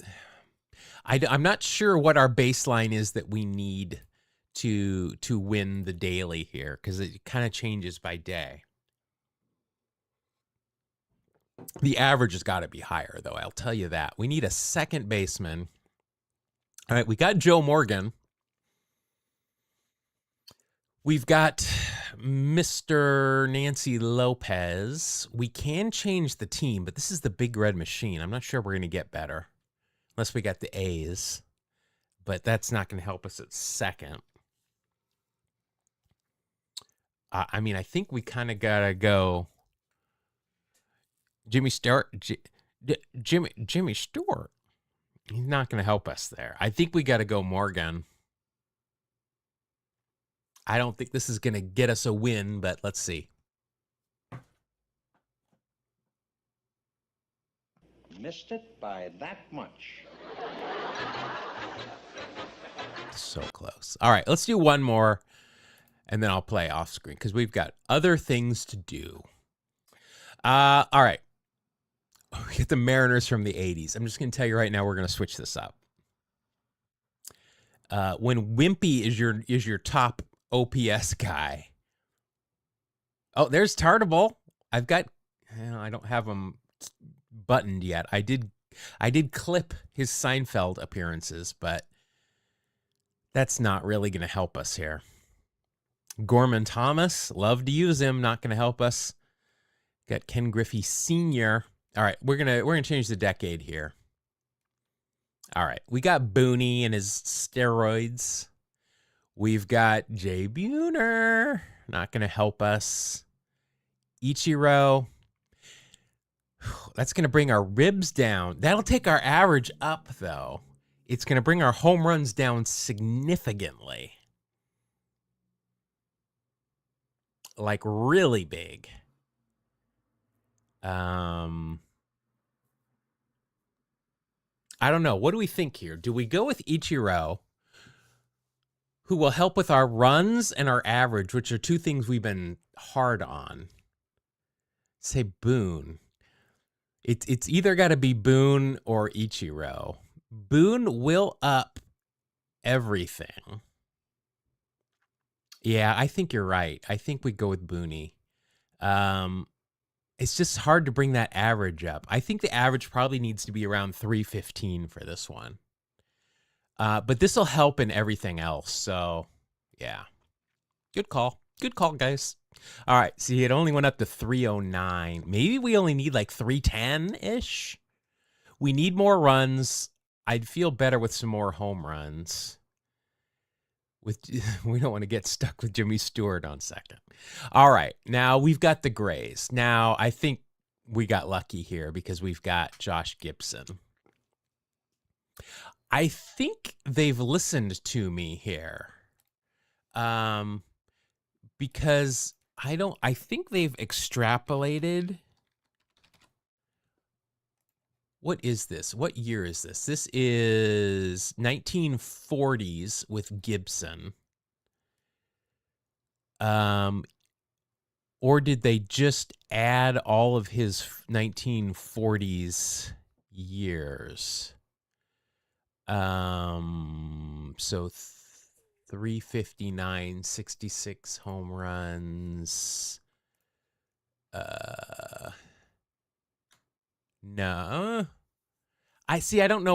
S1: I'm not sure what our baseline is that we need to win the daily here, because it kind of changes by day. The average has got to be higher, though. I'll tell you that. We need a second baseman. All right, we got Joe Morgan. We've got Mr. Nancy Lopez. We can change the team, but this is the big red machine. I'm not sure we're going to get better unless we got the A's, but that's not going to help us at second. I mean, I think we kind of got to go Jimmy Stewart. Jimmy Stewart. He's not going to help us there. I think we got to go Morgan. I don't think this is going to get us a win, but let's see.
S4: Missed it by that much.
S1: So close. All right, let's do one more, and then I'll play off screen because we've got other things to do. All right. We get the Mariners from the 80s. I'm just going to tell you right now, we're going to switch this up. When Wimpy is your top OPS guy. Oh, there's Tartable. I don't have him buttoned yet. I did clip his Seinfeld appearances, but that's not really going to help us here. Gorman Thomas, love to use him, not going to help us. Got Ken Griffey Sr. All right, we're gonna change the decade here. All right, we got Booney and his steroids. We've got Jay Buhner, not going to help us. Ichiro, that's going to bring our ribs down. That'll take our average up, though. It's going to bring our home runs down significantly. Like, really big. I don't know. What do we think here? Do we go with Ichiro, who will help with our runs and our average, which are two things we've been hard on? Say Boone. It's either got to be Boone or Ichiro. Boone will up everything. Yeah, I think you're right. I think we go with Booney. It's just hard to bring that average up. I think the average probably needs to be around 315 for this one. But this will help in everything else. So, yeah. Good call. Good call, guys. All right. See, it only went up to 309. Maybe we only need like 310-ish. We need more runs. I'd feel better with some more home runs. We don't want to get stuck with Jimmy Stewart on second. All right. Now we've got the Grays. Now I think we got lucky here because we've got Josh Gibson. I think they've listened to me here. Because I think they've extrapolated. What is this? What year is this? This is 1940s with Gibson. Or did they just add all of his 1940s years? So 359, 66 home runs. No. I don't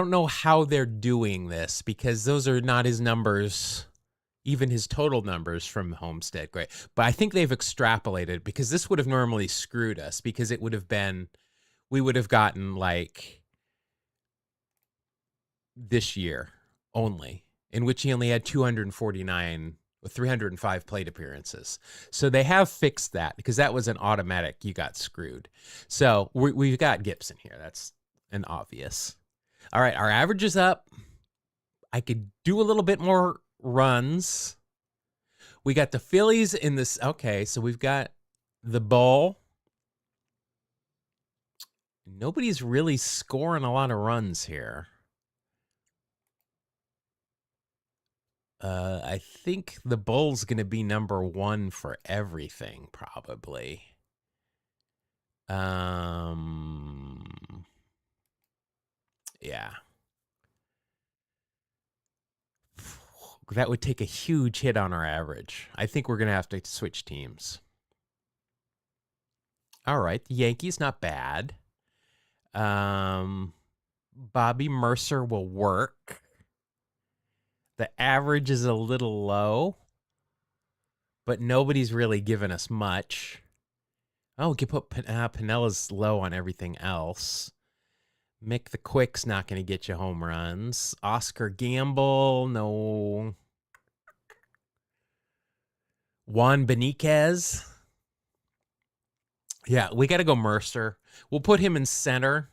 S1: know how they're doing this because those are not his numbers, even his total numbers from Homestead. Great. But I think they've extrapolated because this would have normally screwed us because we would have gotten like this year only, in which he only had 249 with 305 plate appearances. So they have fixed that because that was an automatic. You got screwed. So we've got Gibson here. That's an obvious. All right. Our average is up. I could do a little bit more runs. We got the Phillies in this. Okay. So we've got the Bull. Nobody's really scoring a lot of runs here. I think the Bull's going to be number one for everything, probably. Yeah. That would take a huge hit on our average. I think we're going to have to switch teams. All right. The Yankees, not bad. Bobby Mercer will work. The average is a little low, but nobody's really given us much. Oh, we could put Pinella's low on everything else. Mick the Quick's not going to get you home runs. Oscar Gamble, no. Juan Beniquez. Yeah, we got to go Mercer. We'll put him in center.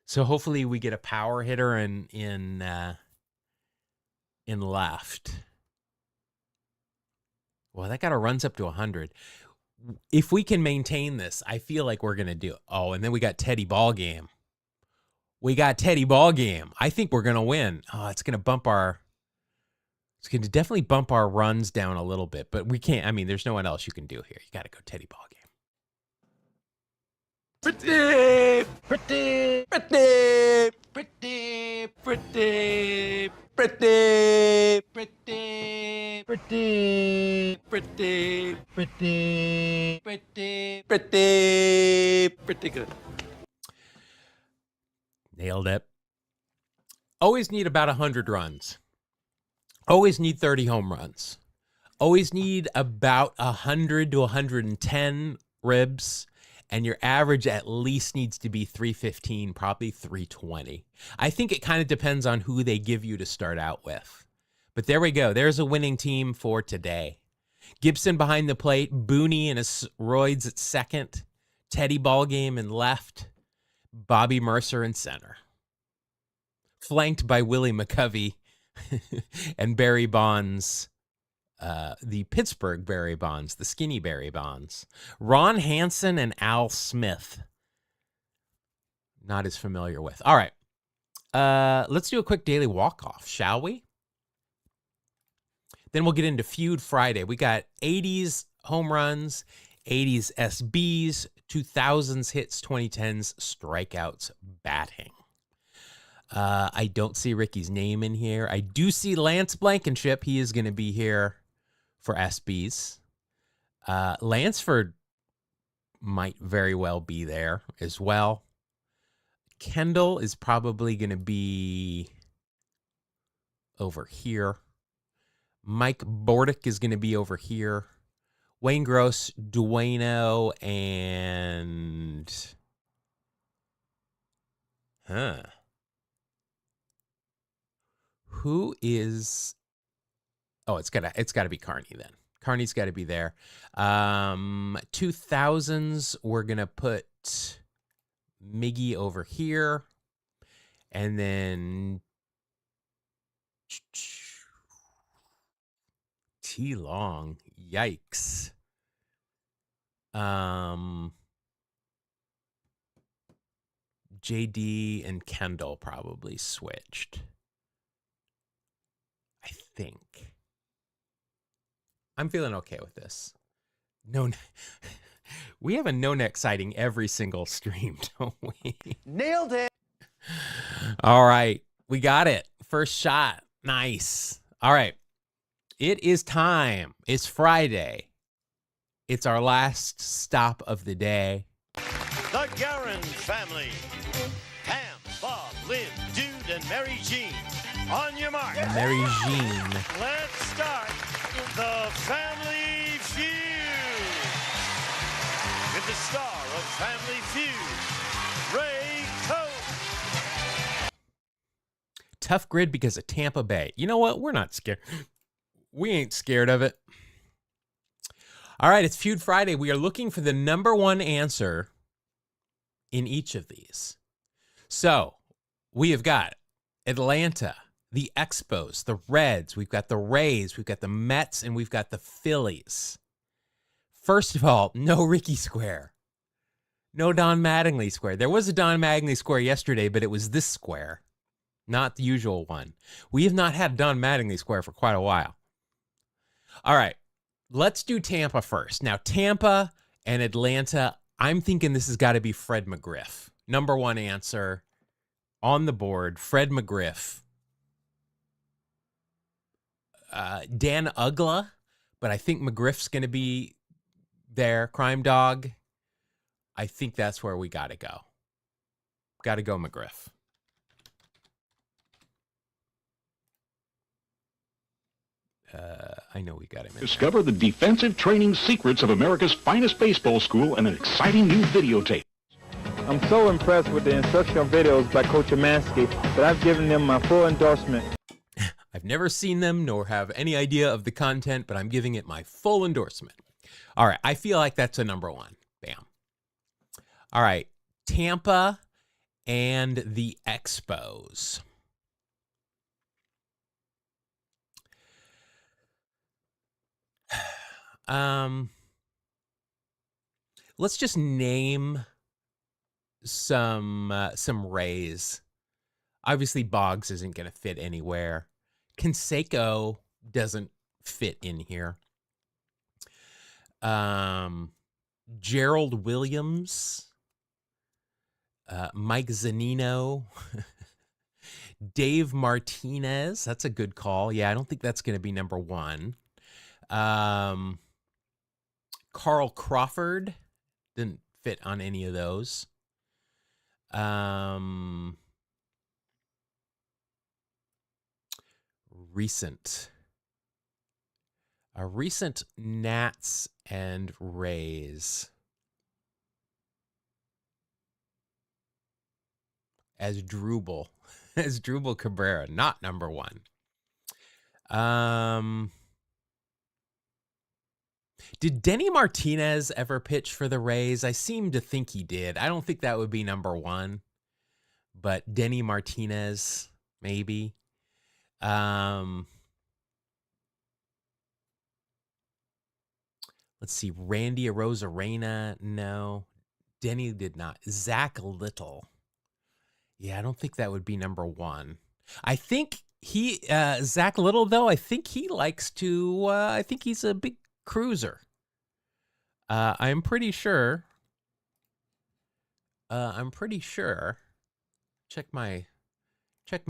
S1: So hopefully we get a power hitter in left. Well, that got to runs up to 100. If we can maintain this, I feel like we're going to do it. Oh, and then we got Teddy Ballgame. I think we're going to win. Oh, it's going to definitely bump our runs down a little bit, but we can't. I mean, there's no one else you can do here. You got to go Teddy Ballgame. Pretty. Pretty good. Nailed it. Always need about 100 runs. Always need 30 home runs. Always need about 100 to 110 ribs. And your average at least needs to be 315, probably 320. I think it kind of depends on who they give you to start out with. But there we go. There's a winning team for today. Gibson behind the plate. Booney and his roids at second. Teddy Ballgame in left. Bobby Mercer in center. Flanked by Willie McCovey and Barry Bonds. The Pittsburgh Barry Bonds, the skinny Barry Bonds. Ron Hansen and Al Smith. Not as familiar with. All right. Let's do a quick daily walk-off, shall we? Then we'll get into Feud Friday. We got 80s home runs, 80s SBs, 2000s hits, 2010s strikeouts, batting. I don't see Ricky's name in here. I do see Lance Blankenship. He is going to be here for SBs. Lansford might very well be there as well. Kendall is probably going to be over here. Mike Bordick is going to be over here. Wayne Gross, Dueno, and... Who is... Oh, it's gotta be Carney then. Carney's got to be there. 2000s, we're going to put Miggy over here. And then... T-Long. Yikes. JD and Kendall probably switched. I think. I'm feeling okay with this. No, we have a no-neck sighting every single stream, don't we?
S2: Nailed it.
S1: All right. We got it. First shot. Nice. All right. It is time. It's Friday. It's our last stop of the day.
S5: The Guerin family. Pam, Bob, Lynn, Dude, and Mary Jean. On your mark.
S1: Mary Jean.
S5: Let's start the Family Feud. With the star of Family Feud, Ray Coe.
S1: Tough grid because of Tampa Bay. You know what? We're not scared. We ain't scared of it. All right, it's Feud Friday. We are looking for the number one answer in each of these. So we have got Atlanta, the Expos, the Reds. We've got the Rays. We've got the Mets, and we've got the Phillies. First of all, no Ricky Square. No Don Mattingly Square. There was a Don Mattingly Square yesterday, but it was this square, not the usual one. We have not had Don Mattingly Square for quite a while. All right, let's do Tampa first. Now, Tampa and Atlanta I'm thinking this has got to be Fred McGriff. Number one answer on the board, Fred McGriff. Dan Ugla, but I think McGriff's going to be there. Crime Dog. I think that's where we got to go. Got to go McGriff. I know we got him in
S6: Discover the defensive training secrets of America's finest baseball school and an exciting new videotape.
S7: I'm so impressed with the instructional videos by Coach Amansky that I've given them my full endorsement.
S1: I've never seen them nor have any idea of the content, but I'm giving it my full endorsement. All right, I feel like that's a number one. Bam. All right, Tampa and the Expos. Let's just name some Rays. Obviously, Boggs isn't going to fit anywhere. Canseco doesn't fit in here. Gerald Williams, Mike Zunino, Dave Martinez. That's a good call. Yeah, I don't think that's going to be number one. Carl Crawford didn't fit on any of those. Recent Nats and Rays. Asdrubal Cabrera, not number one. Did Denny Martinez ever pitch for the Rays? I seem to think he did. I don't think that would be number one, but Denny Martinez, maybe. Let's see. Randy Arozarena, no. Denny did not. Zach Little. Yeah, I don't think that would be number one. I think Zach Little, though, I think he likes to, I think he's a big cruiser. I'm pretty sure. Check my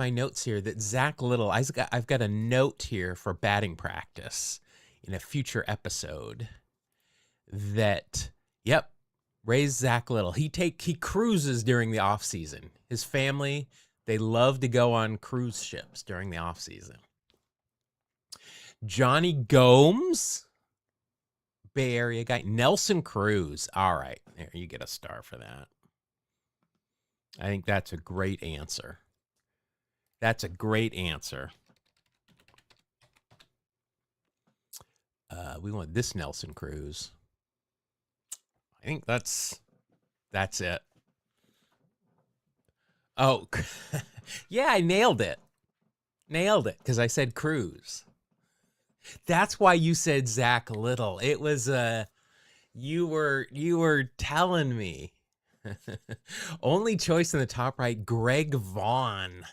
S1: notes here that Zach Little, I've got a note here for batting practice in a future episode that, yep, Rays Zach Little. He cruises during the off season. His family, they love to go on cruise ships during the off season. Johnny Gomes, Bay Area guy. Nelson Cruz. All right, there, you get a star for that. I think that's a great answer. That's a great answer. We want this Nelson Cruz. I think that's it. Oh, yeah, I nailed it. Because I said Cruz. That's why you said Zach Little. It was you were telling me. Only choice in the top right, Greg Vaughn.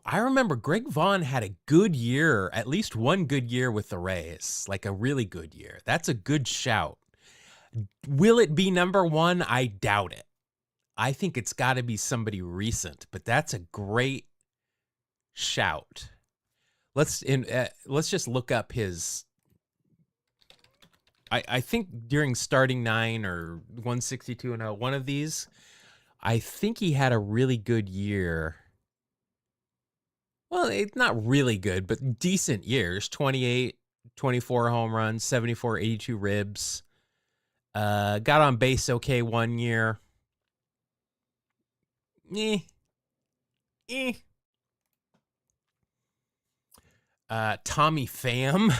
S1: I remember Greg Vaughn had a good year, at least one good year with the Rays, like a really good year. That's a good shout. Will it be number one? I doubt it. I think it's got to be somebody recent, but that's a great shout. Let's just look up his. I think during starting nine or 162-0, one of these, I think he had a really good year. Well, it's not really good, but decent years. 28, 24 home runs, 74, 82 ribs. Got on base okay one year. Tommy Pham.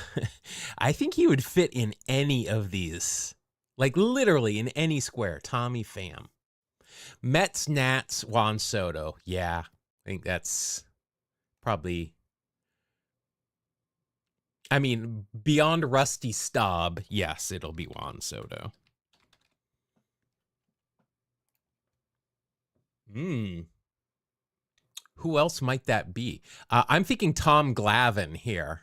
S1: I think he would fit in any of these. Like literally in any square. Tommy Pham. Mets, Nats, Juan Soto. Yeah, I think that's probably. I mean, beyond Rusty Staub, yes, it'll be Juan Soto. Who else might that be? I'm thinking Tom Glavine here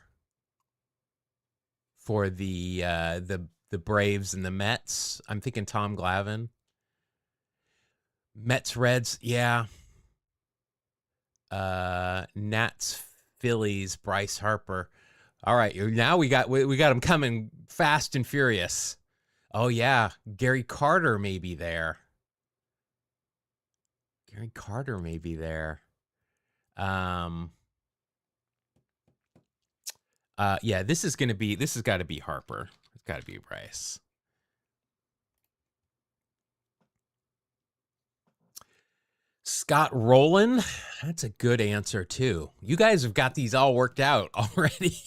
S1: for the the Braves and the Mets. I'm thinking Tom Glavine. Mets, Reds, yeah. Nats, Phillies, Bryce Harper. All right, now we got them coming fast and furious. Oh yeah, Gary Carter may be there. Gary Carter may be there. Yeah, this has got to be Harper. It's got to be Bryce. Scott Rowland. That's a good answer too. You guys have got these all worked out already.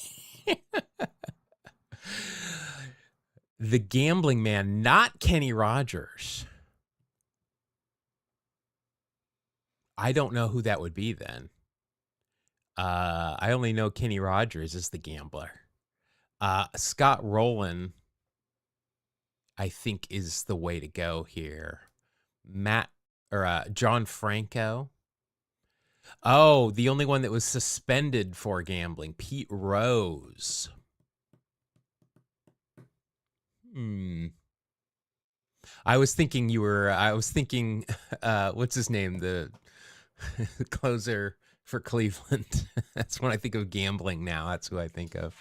S1: The Gambling Man, not Kenny Rogers. I don't know who that would be then. I only know Kenny Rogers is the gambler. Scott Rowland, I think, is the way to go here. John Franco. Oh, the only one that was suspended for gambling, Pete Rose. I was thinking what's his name? The closer for Cleveland. That's when I think of gambling now. That's who I think of.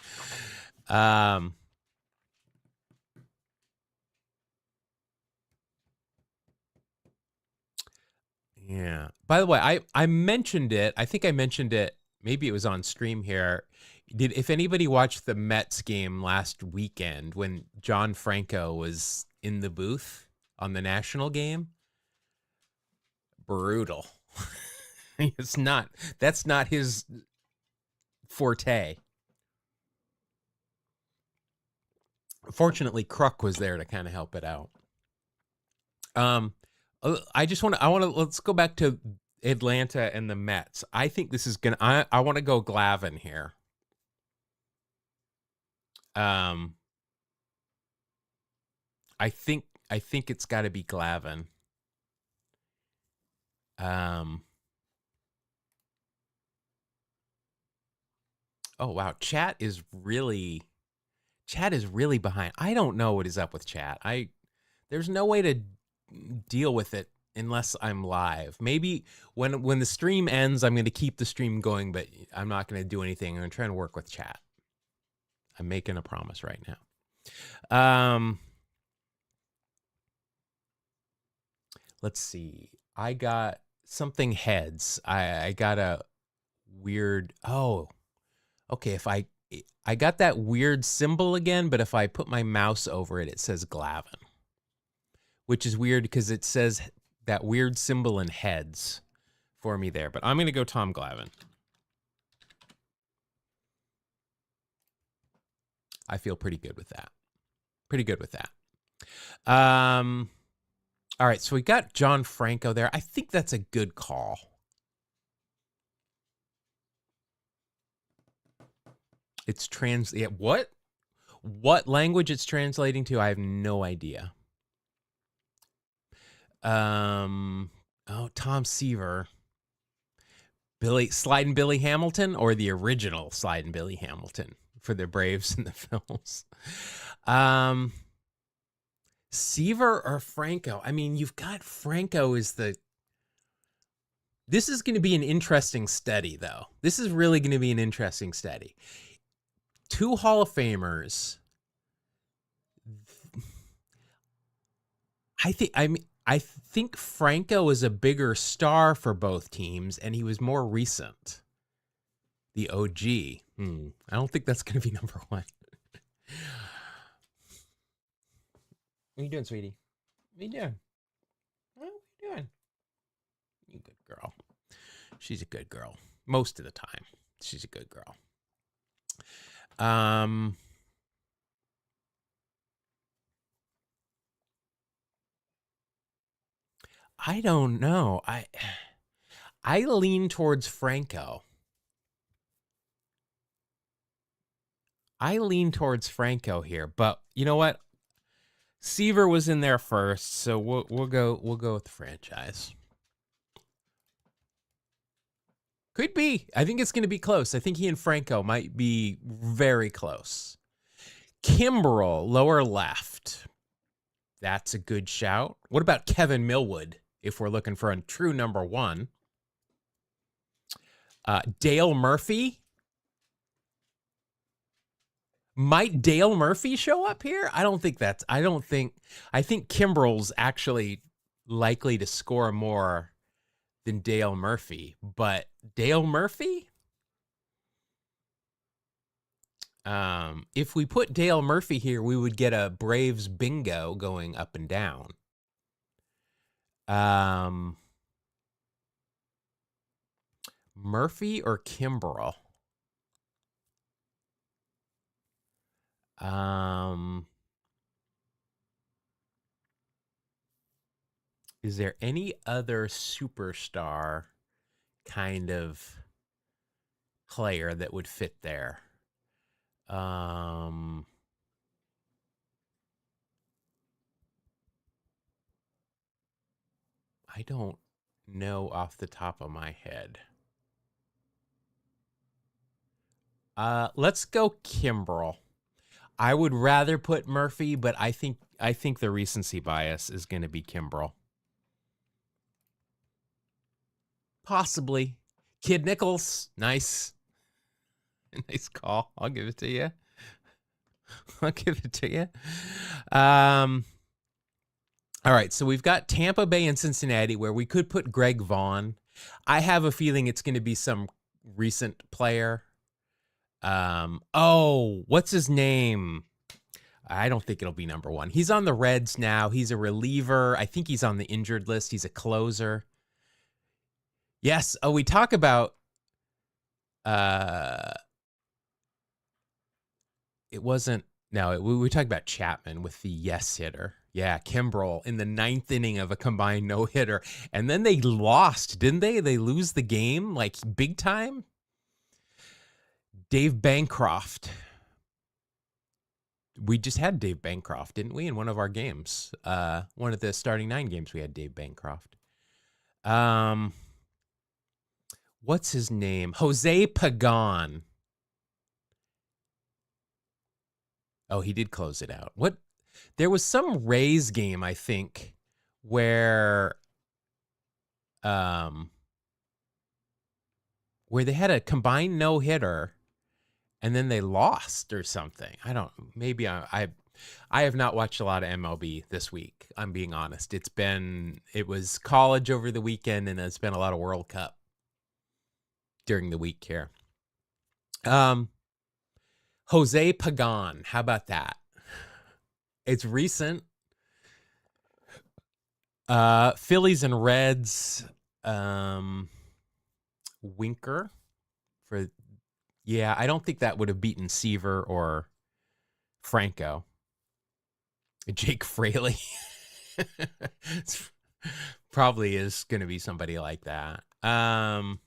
S1: Yeah. By the way, I mentioned it. I think I mentioned it. Maybe it was on stream here. If anybody watched the Mets game last weekend when John Franco was in the booth on the national game? Brutal. That's not his forte. Fortunately, Kruk was there to kind of help it out. Let's go back to Atlanta and the Mets. I think this is I want to go Glavine here. I think it's got to be Glavine. Oh wow, chat is really behind. I don't know what is up with chat. There's no way to deal with it unless I'm live. Maybe when the stream ends, I'm going to keep the stream going, but I'm not going to do anything. I'm trying to work with chat. I'm making a promise right now. Let's see. I got something heads. I got a weird. Oh, okay. If I got that weird symbol again, but if I put my mouse over it, it says Glavine, which is weird because it says that weird symbol in heads for me there. But I'm going to go Tom Glavine. I feel pretty good with that. All right, so we got John Franco there. I think that's a good call. It's what language it's translating to? I have no idea. Tom Seaver. Sliding Billy Hamilton, or the original Sliding Billy Hamilton for the Braves and the Phils. Seaver or Franco? I mean, you've got Franco this is going to be an interesting study, though. This is really going to be an interesting study. Two Hall of Famers. I think Franco is a bigger star for both teams, and he was more recent. The OG. I don't think that's going to be number one. What are you doing, sweetie? What are you doing? What are you doing? You good girl. She's a good girl. Most of the time, she's a good girl. I don't know. I lean towards Franco. Here, but you know what? Seaver was in there first, so we'll go with the franchise. Could be. I think it's going to be close. I think he and Franco might be very close. Kimbrel, lower left. That's a good shout. What about Kevin Millwood, if we're looking for a true number one? Dale Murphy. Might Dale Murphy show up here? I think Kimbrel's actually likely to score more than Dale Murphy, but Dale Murphy? If we put Dale Murphy here, we would get a Braves bingo going up and down. Murphy or Kimbrel? Is there any other superstar kind of player that would fit there? I don't know off the top of my head. Let's go Kimbrel. I would rather put Murphy, but I think the recency bias is going to be Kimbrel. Possibly. Kid Nichols. Nice. Nice call. I'll give it to you. All right, so we've got Tampa Bay and Cincinnati where we could put Greg Vaughn. I have a feeling it's going to be some recent player. What's his name? I don't think it'll be number one. He's on the Reds now. He's a reliever. I think he's on the injured list. He's a closer. Yes. Oh, we talk about, we talked about Chapman with the yes hitter. Yeah, Kimbrel in the 9th inning of a combined no-hitter. And then they lost, didn't they? They lose the game, like, big time. Dave Bancroft. We just had Dave Bancroft, didn't we, in one of our games? One of the starting 9 games, we had Dave Bancroft. What's his name? Jose Pagan. Oh, he did close it out. What? There was some Rays game, I think, where they had a combined no-hitter and then they lost or something. I don't, maybe I have not watched a lot of MLB this week. I'm being honest. It was college over the weekend and it's been a lot of World Cup during the week here. Jose Pagan. How about that? It's recent. Phillies and Reds. Winker for, yeah, I don't think that would have beaten Seaver or Franco. Jake Fraley. Probably is going to be somebody like that. I'm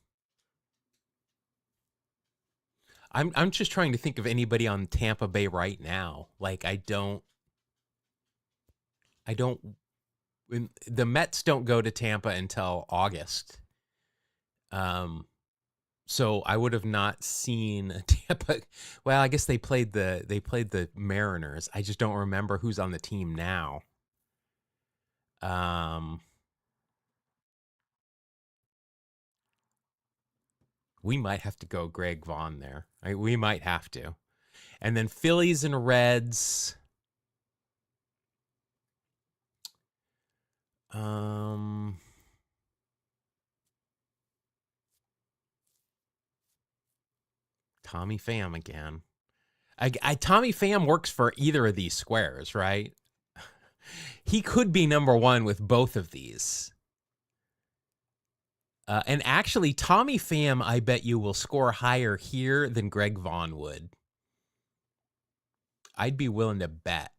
S1: just trying to think of anybody on Tampa Bay right now. Like, the Mets don't go to Tampa until August. So I would have not seen Tampa. Well, I guess they played the Mariners. I just don't remember who's on the team now. We might have to go Greg Vaughn there. We might have to. And then Phillies and Reds. Tommy Pham again. Tommy Pham works for either of these squares, right? He could be number one with both of these. And actually, Tommy Pham, I bet you, will score higher here than Greg Vaughn would. I'd be willing to bet.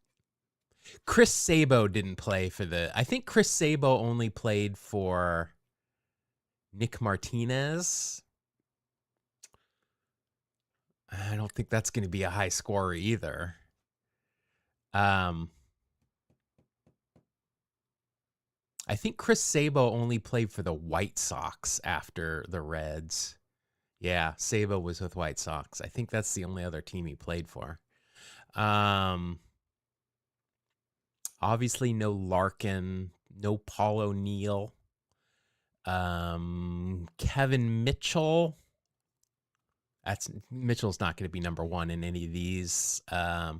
S1: Chris Sabo didn't play for I think Chris Sabo only played for Nick Martinez. I don't think that's going to be a high scorer either. I think Chris Sabo only played for the White Sox after the Reds. Yeah, Sabo was with White Sox. I think that's the only other team he played for. Obviously no Larkin, no Paul O'Neill. Kevin Mitchell. Mitchell's not going to be number one in any of these. I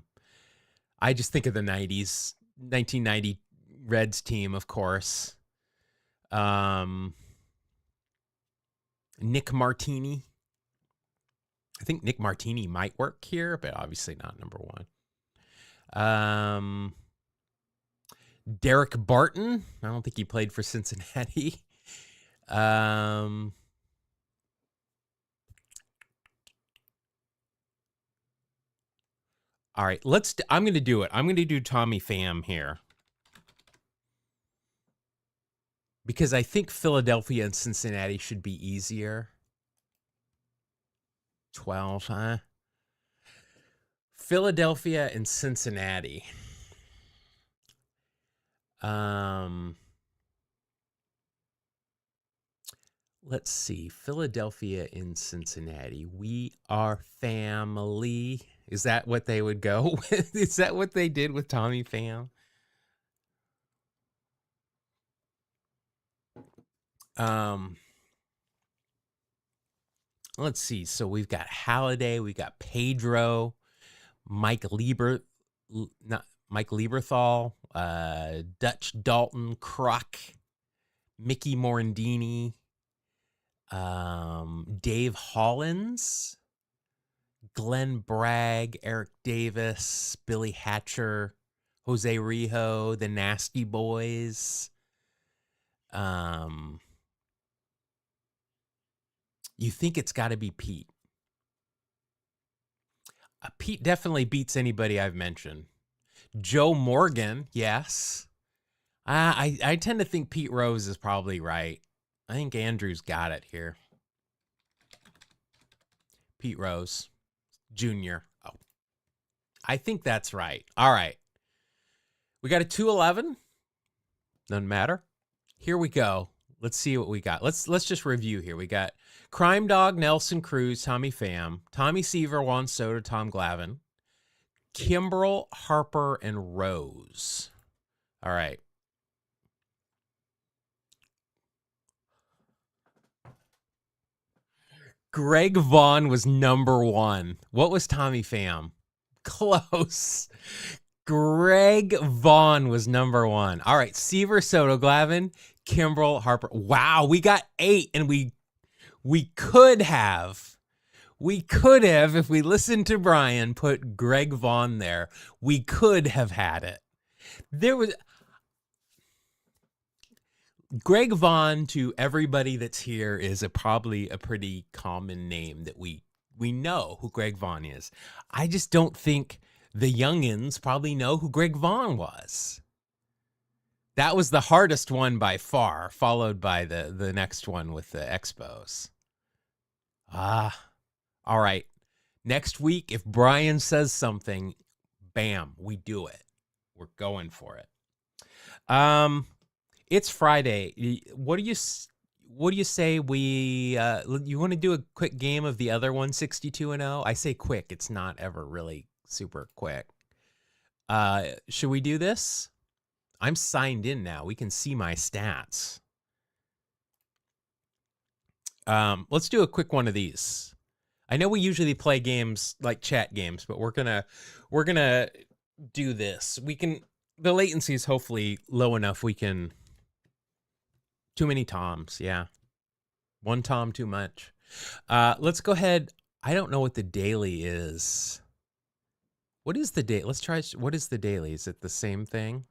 S1: just think of the 90s, 1990 Reds team, of course. Nick Martini. I think Nick Martini might work here, but obviously not number one. Derek Barton. I don't think he played for Cincinnati. All right, I'm going to do it. I'm going to do Tommy Pham here. Because I think Philadelphia and Cincinnati should be easier. 12, huh? Philadelphia and Cincinnati. Let's see. Philadelphia and Cincinnati. We are family. Is that what they would go with? Is that what they did with Tommy Pham? Let's see. So we've got Halladay, we got Pedro, Mike Lieberthal, Dutch Dalton, Kruk, Mickey Morandini, Dave Hollins, Glenn Bragg, Eric Davis, Billy Hatcher, Jose Rijo, the Nasty Boys. You think it's got to be Pete. Pete definitely beats anybody I've mentioned. Joe Morgan, yes. I tend to think Pete Rose is probably right. I think Andrew's got it here. Pete Rose Jr. Oh, I think that's right. All right. We got a 211. Doesn't matter. Here we go. Let's see what we got. Let's just review here. We got Crime Dog, Nelson Cruz, Tommy Pham, Tommy Seaver, Juan Soto, Tom Glavine, Kimbrel, Harper, and Rose. All right. Greg Vaughn was number one. What was Tommy Pham? Close. Greg Vaughn was number one. All right. Seaver, Soto, Glavine, Kimbrel, Harper. Wow, we got 8, and we could have, if we listened to Brian, put Greg Vaughn there. We could have had it. There was Greg Vaughn, to everybody that's here, is probably a pretty common name that we know who Greg Vaughn is. I just don't think the youngins probably know who Greg Vaughn was. That was the hardest one by far, followed by the next one with the Expos. All right. Next week, if Brian says something, bam, we do it. We're going for it. It's Friday. What do you say we you want to do a quick game of the other 162-0? I say quick. It's not ever really super quick. Should we do this? I'm signed in now. We can see my stats. Let's do a quick one of these. I know we usually play games like chat games, but we're gonna do this. The latency is hopefully low enough. We can. Too many Toms, yeah. One Tom too much. Let's go ahead. I don't know what the daily is. What is the daily? Let's try. What is the daily? Is it the same thing?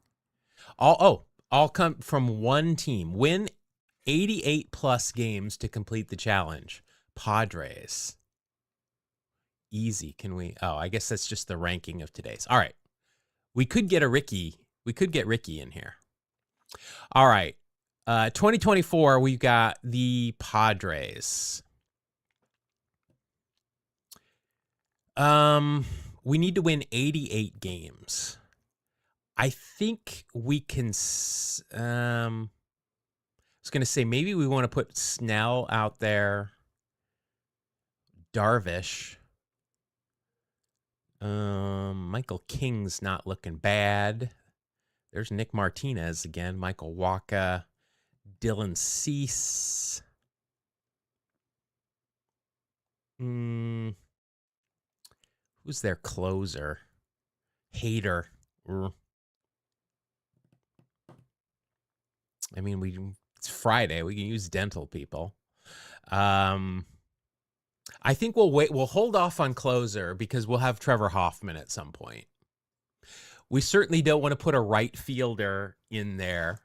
S1: All come from one team. Win 88 plus games to complete the challenge. Padres. Easy. Can we? Oh, I guess that's just the ranking of today's. All right. We could get Ricky in here. All right. 2024, we've got the Padres. We need to win 88 games. I think we can. I was going to say maybe we want to put Snell out there. Darvish. Michael King's not looking bad. There's Nick Martinez again. Michael Wacha. Dylan Cease. Who's their closer? Hader. I mean, it's Friday. We can use dental people. I think we'll wait. We'll hold off on closer because we'll have Trevor Hoffman at some point. We certainly don't want to put a right fielder in there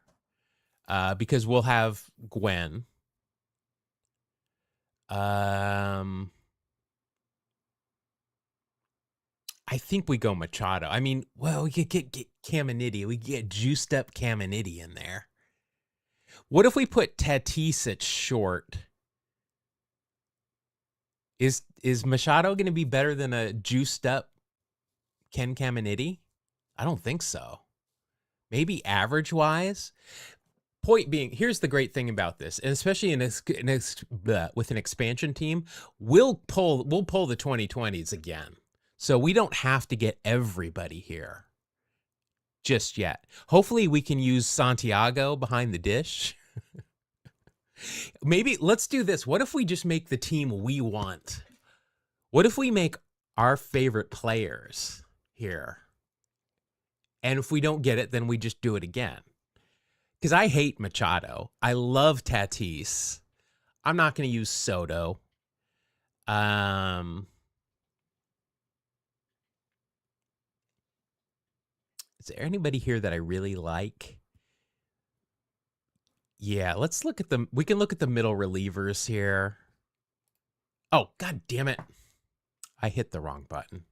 S1: because we'll have Gwen. I think we go Machado. I mean, well, we could get Caminiti. We get juiced up Caminiti in there. What if we put Tatis at short? Is Machado going to be better than a juiced up Ken Caminiti? I don't think so. Maybe average wise. Point being, here's the great thing about this, and especially with an expansion team, we'll pull the 2020s again. So we don't have to get everybody here just yet. Hopefully we can use Santiago behind the dish. Maybe let's do this. What if we just make the team we want? What if we make our favorite players here? And if we don't get it, then we just do it again. Because I hate Machado. I love Tatis. I'm not going to use Soto. Is there anybody here that I really like? Yeah, let's look at we can look at the middle relievers here. Oh, God damn it. I hit the wrong button.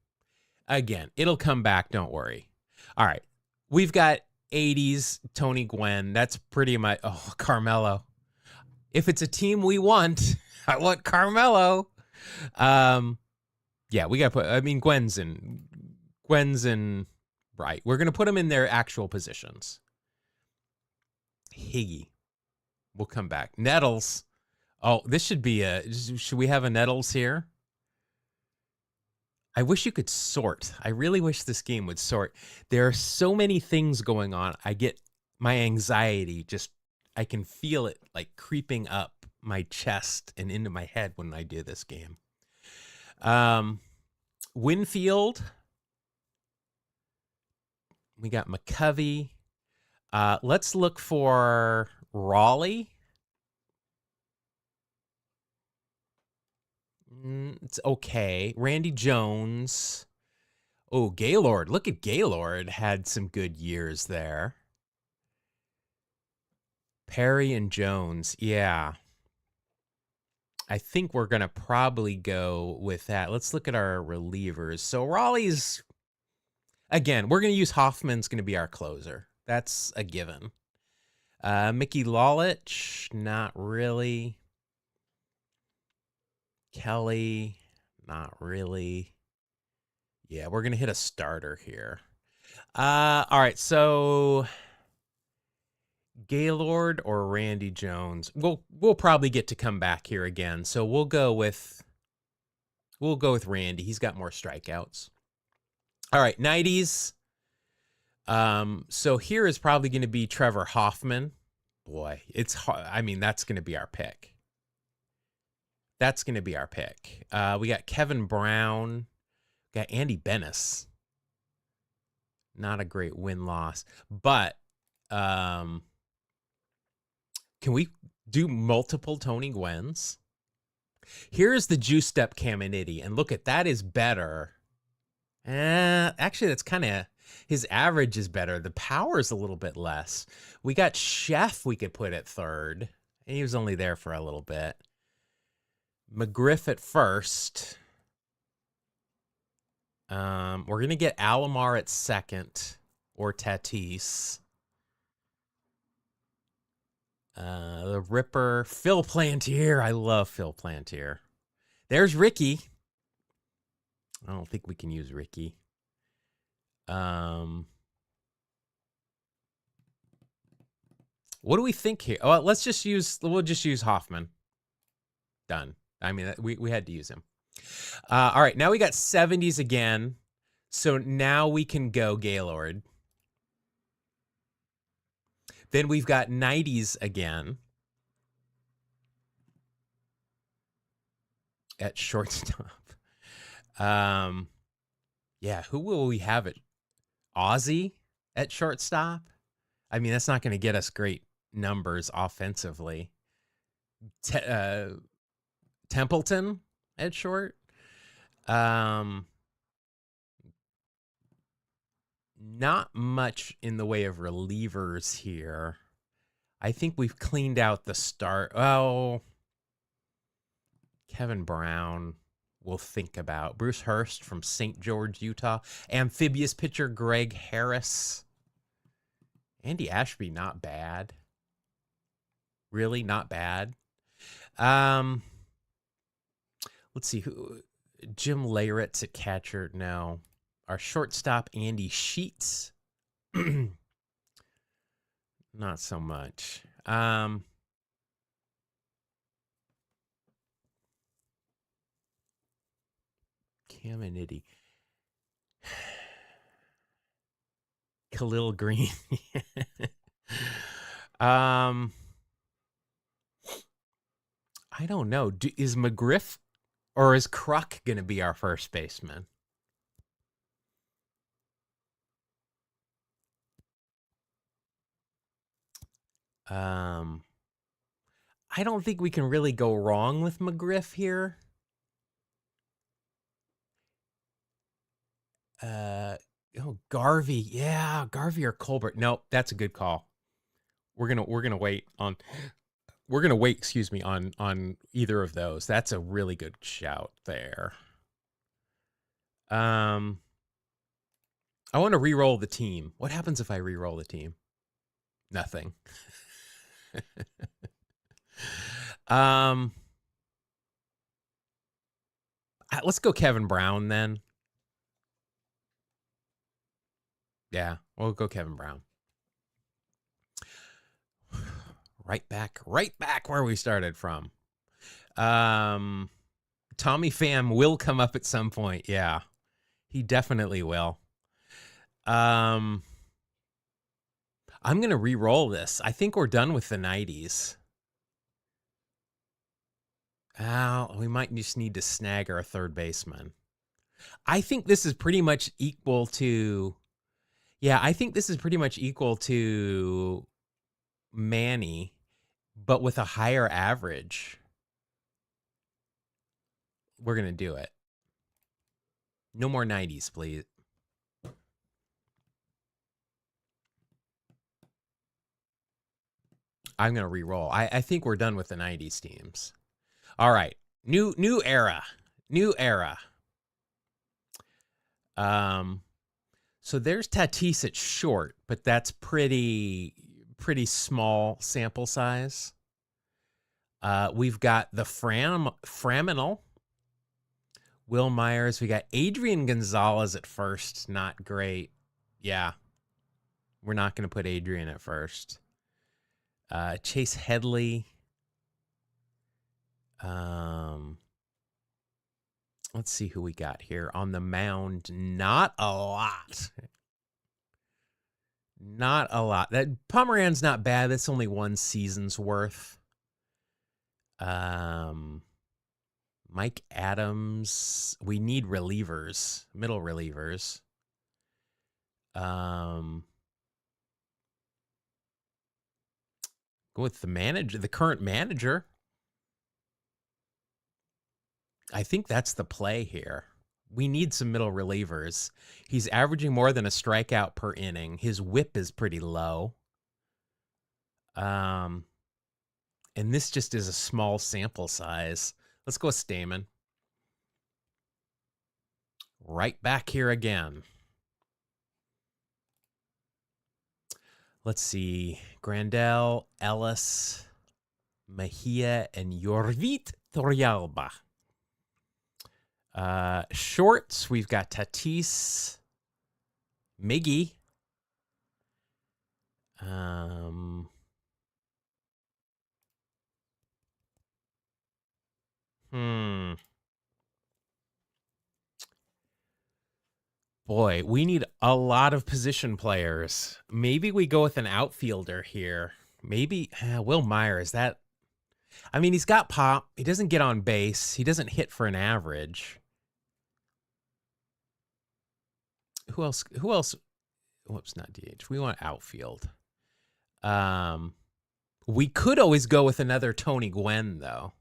S1: Again, it'll come back, don't worry. All right. We've got 80s Tony Gwynn. That's pretty much Carmelo. If it's a team we want, I want Carmelo. Yeah, we got to put, I mean, Gwen's in right. We're going to put them in their actual positions. Higgy. We'll come back. Nettles. Oh, this should be should we have a Nettles here? I wish you could sort. I really wish this game would sort. There are so many things going on. I get my anxiety I can feel it like creeping up my chest and into my head when I do this game. Winfield. We got McCovey. Let's look for Raleigh. It's okay. Randy Jones. Oh, Gaylord. Look at Gaylord. Had some good years there. Perry and Jones. Yeah. I think we're going to probably go with that. Let's look at our relievers. So Raleigh's, again, we're going to use Hoffman's going to be our closer. That's a given. Mickey Lalich, not really. Kelly, not really. Yeah, we're going to hit a starter here. All right, so Gaylord or Randy Jones. We'll probably get to come back here again. So we'll go with Randy. He's got more strikeouts. All right, 90s. So here is probably going to be Trevor Hoffman. Boy, it's hard. I mean, that's going to be our pick. That's going to be our pick. We got Kevin Brown. Got Andy Bennis. Not a great win-loss. But can we do multiple Tony Gwyns? Here's the juiced up Caminiti. And look at that is better. Actually, that's kind of... His average is better. The power is a little bit less. We got Chef we could put at third. He was only there for a little bit. McGriff at first. We're going to get Alomar at second or Tatis. The Ripper. Phil Plantier. I love Phil Plantier. There's Ricky. I don't think we can use Ricky. What do we think here? Oh, we'll just use Hoffman. Done. I mean, we had to use him. All right, now we got 70s again. So now we can go Gaylord. Then we've got 90s again at shortstop. Yeah, who will we have it? Ozzy at shortstop? I mean, that's not going to get us great numbers offensively. Templeton at short. Not much in the way of relievers here. I think we've cleaned out the start. Oh, Kevin Brown, we'll think about. Bruce Hurst from St. George, Utah. Amphibious pitcher Greg Harris. Andy Ashby, not bad. Really, not bad. Let's see who. Jim Leyritz at catcher. No. Our shortstop, Andy Sheets. Not so much. Caminiti. Khalil Green. I don't know. Is McGriff or is Kruk going to be our first baseman? I don't think we can really go wrong with McGriff here. Garvey. Yeah, Garvey or Colbert. No, that's a good call. We're gonna wait on on either of those. That's a really good shout there. I want to re-roll the team. What happens if I re-roll the team? Nothing. Let's go Kevin Brown then. Yeah, we'll go Kevin Brown. Right back where we started from. Tommy Pham will come up at some point. Yeah, he definitely will. I'm going to re-roll this. I think we're done with the 90s. We might just need to snag our third baseman. I think this is pretty much equal to... Yeah, I think this is pretty much equal to Manny, but with a higher average. We're going to do it. No more 90s, please. I'm going to re-roll. I think we're done with the 90s teams. All right. New era. New era. So there's Tatis at short, but that's pretty small sample size. We've got the Framinal, Will Myers. We got Adrian Gonzalez at first. Not great. Yeah. We're not going to put Adrian at first. Chase Headley. Let's see who we got here on the mound. Not a lot. Not a lot. That Pomeran's not bad. That's only one season's worth. Mike Adams. We need relievers, middle relievers. Go with the current manager. I think that's the play here. We need some middle relievers. He's averaging more than a strikeout per inning. His whip is pretty low. And this just is a small sample size. Let's go with Stamen. Right back here again. Let's see. Grandel, Ellis, Mejia, and Yorvit Torrealba. Shorts, we've got Tatis, Miggy. Boy, we need a lot of position players. Maybe we go with an outfielder here. Maybe Will Meyer, is that? I mean, he's got pop. He doesn't get on base. He doesn't hit for an average. Who else? Who else? Whoops, not DH. We want outfield. We could always go with another Tony Gwynn, though.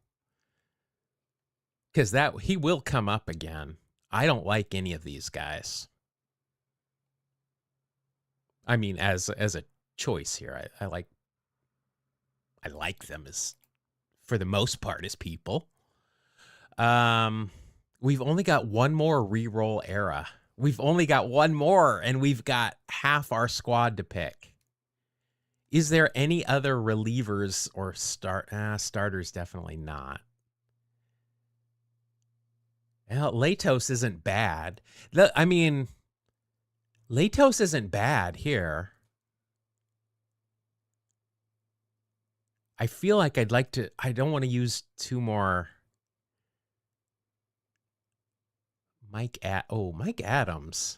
S1: Because he will come up again. I don't like any of these guys. I mean, as a choice here, I like them as, for the most part, as people. We've only got one more reroll era. We've only got one more, and we've got half our squad to pick. Is there any other relievers or starters? Definitely not. Well, Latos isn't bad. I mean, Latos isn't bad here. I feel like I don't want to use two more. Mike Adams.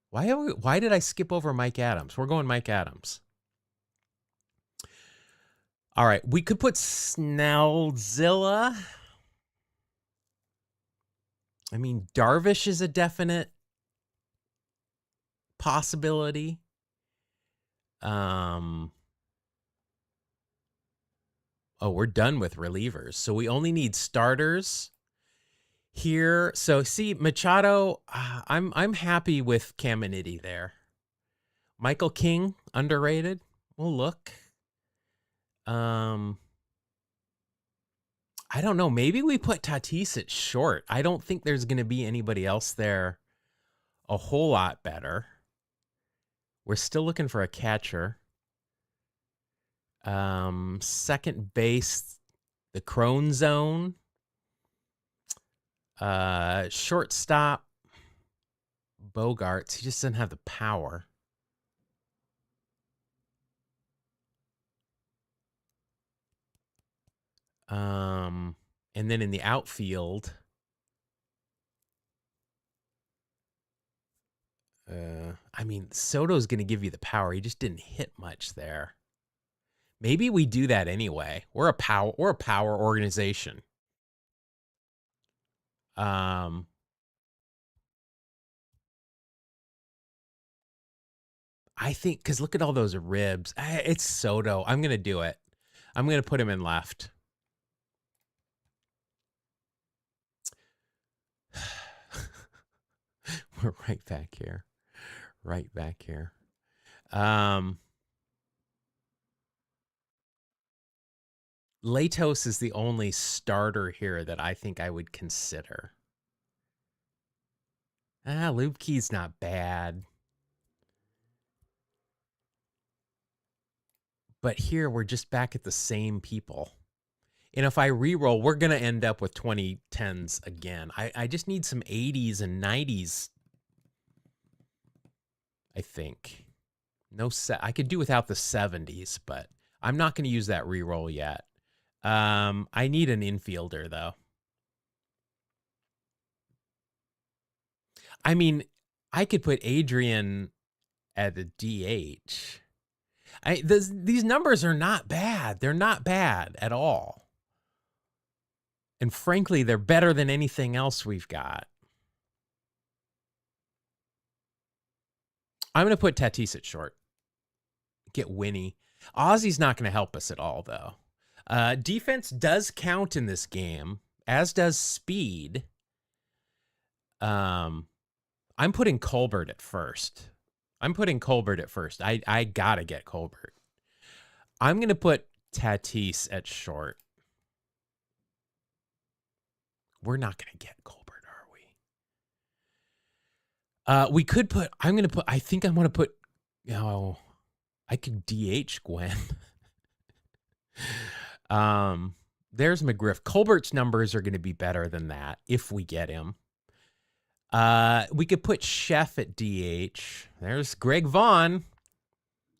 S1: Why did I skip over Mike Adams? We're going Mike Adams. All right, we could put Snellzilla. I mean, Darvish is a definite possibility. Oh, we're done with relievers. So we only need starters here. So see, Machado, I'm happy with Caminiti there. Michael King, underrated. We'll look. I don't know. Maybe we put Tatis at short. I don't think there's going to be anybody else there a whole lot better. We're still looking for a catcher. Second base, the Crone Zone. Shortstop, Bogarts. He just doesn't have the power. And then in the outfield, I mean, Soto's going to give you the power. He just didn't hit much there. Maybe we do that anyway. We're a power organization. I think, because look at all those ribs. It's Soto. I'm going to do it. I'm going to put him in left. We're right back here. Right back here. Latos is the only starter here that I think I would consider. Lubke's not bad. But here we're just back at the same people. And if I re-roll, we're going to end up with 2010s again. I just need some 80s and 90s, I think. I could do without the 70s, but I'm not going to use that re-roll yet. I need an infielder, though. I mean, I could put Adrian at the DH. These numbers are not bad. They're not bad at all. And frankly, they're better than anything else we've got. I'm going to put Tatis at short. Get Winnie. Ozzy's not going to help us at all, though. Defense does count in this game, as does speed. I'm putting Colbert at first. I got to get Colbert. I'm going to put Tatis at short. We're not going to get Colbert, are we? We could put, I think I want to put, I could DH Gwen. There's McGriff. Colbert's numbers are going to be better than that if we get him. We could put Chef at DH. There's Greg Vaughn.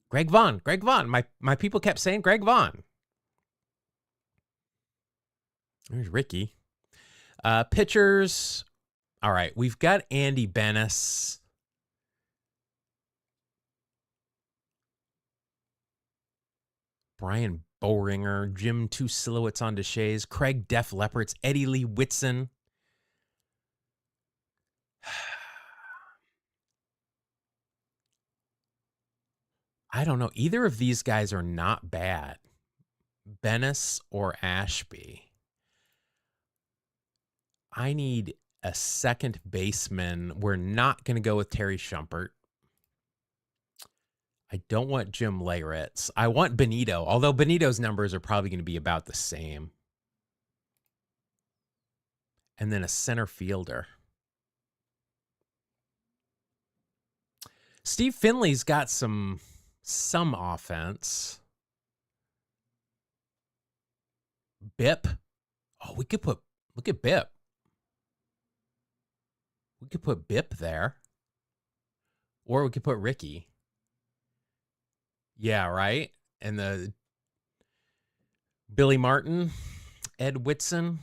S1: Greg Vaughn. My people kept saying Greg Vaughn. There's Ricky. Pitchers. All right, we've got Andy Benes. Brian Bowringer, Jim Two Silhouettes on Deshays, Craig Def Leopards, Eddie Lee Whitson. I don't know. Either of these guys are not bad. Bennis or Ashby. I need a second baseman. We're not going to go with Terry Shumpert. I don't want Jim Leyritz. I want Benito, although Benito's numbers are probably going to be about the same. And then a center fielder. Steve Finley's got some offense. Bip. Oh, we could put, look at Bip. We could put Bip there. Or we could put Ricky. Yeah, right? And the Billy Martin, Ed Whitson.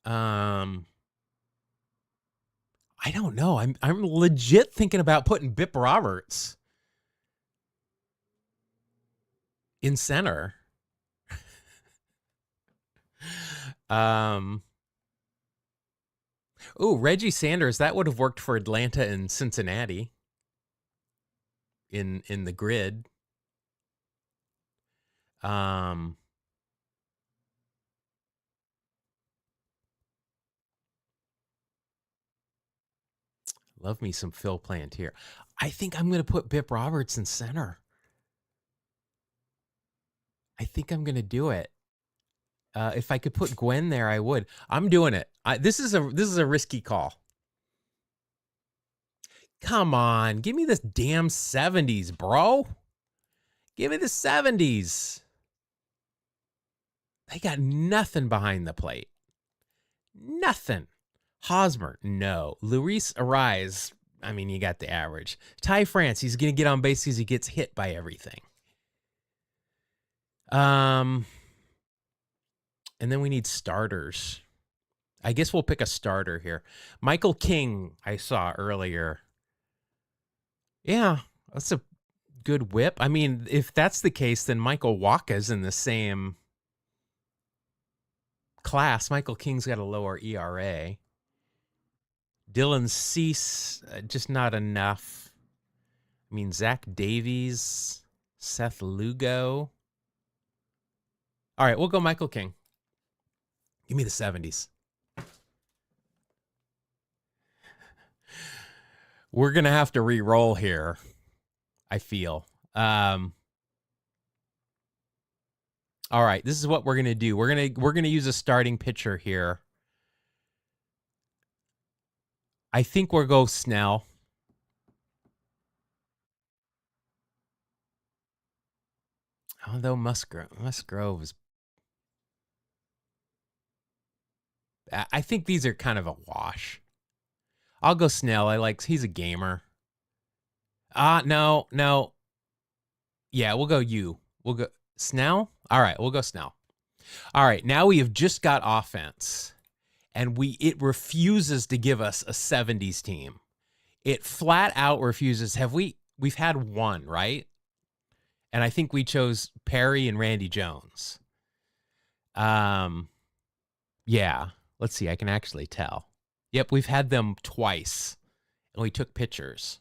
S1: I don't know. I'm legit thinking about putting Bip Roberts in center. Oh, Reggie Sanders, that would have worked for Atlanta and Cincinnati in the grid. Love me some Phil Plantier. I think I'm going to put Bip Roberts in center. I think I'm going to do it. If I could put Gwen there, I would. I'm doing it. This is a risky call. Come on, give me this damn 70s, bro. Give me the 70s. They got nothing behind the plate. Nothing. Hosmer, no. Luis Ariz, I mean, you got the average. Ty France, he's going to get on base because he gets hit by everything. And then we need starters. I guess we'll pick a starter here. Michael King, I saw earlier. Yeah, that's a good whip. I mean, if that's the case, then Michael Wacha's in the same class. Michael King's got a lower ERA. Dylan Cease, just not enough. I mean, Zach Davies, Seth Lugo. All right, we'll go Michael King. Give me the 70s. We're going to have to re-roll here, I feel. All right, this is what we're going to do. We're going to use a starting pitcher here. I think we'll go Snell. Although Musgrove is... I think these are kind of a wash. I'll go Snell. He's a gamer. No. Yeah, we'll go you. We'll go Snell. All right, we'll go Snell. All right, now we have just got offense, and it refuses to give us a 70s team. It flat out refuses. We've had one, right? And I think we chose Perry and Randy Jones. Yeah. Let's see. I can actually tell. Yep, we've had them twice, and we took pictures.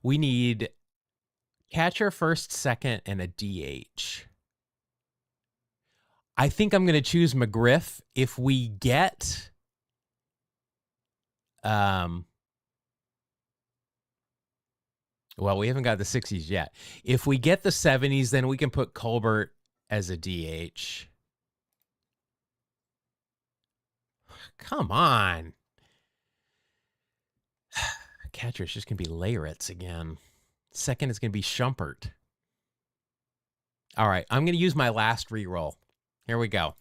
S1: We need catcher, first, second, and a DH. I think I'm going to choose McGriff if we get... Well, we haven't got the 60s yet. If we get the 70s, then we can put Colbert as a DH. Come on. Catcher is just going to be Leyritz again. Second is going to be Shumpert. All right, I'm going to use my last reroll. Here we go.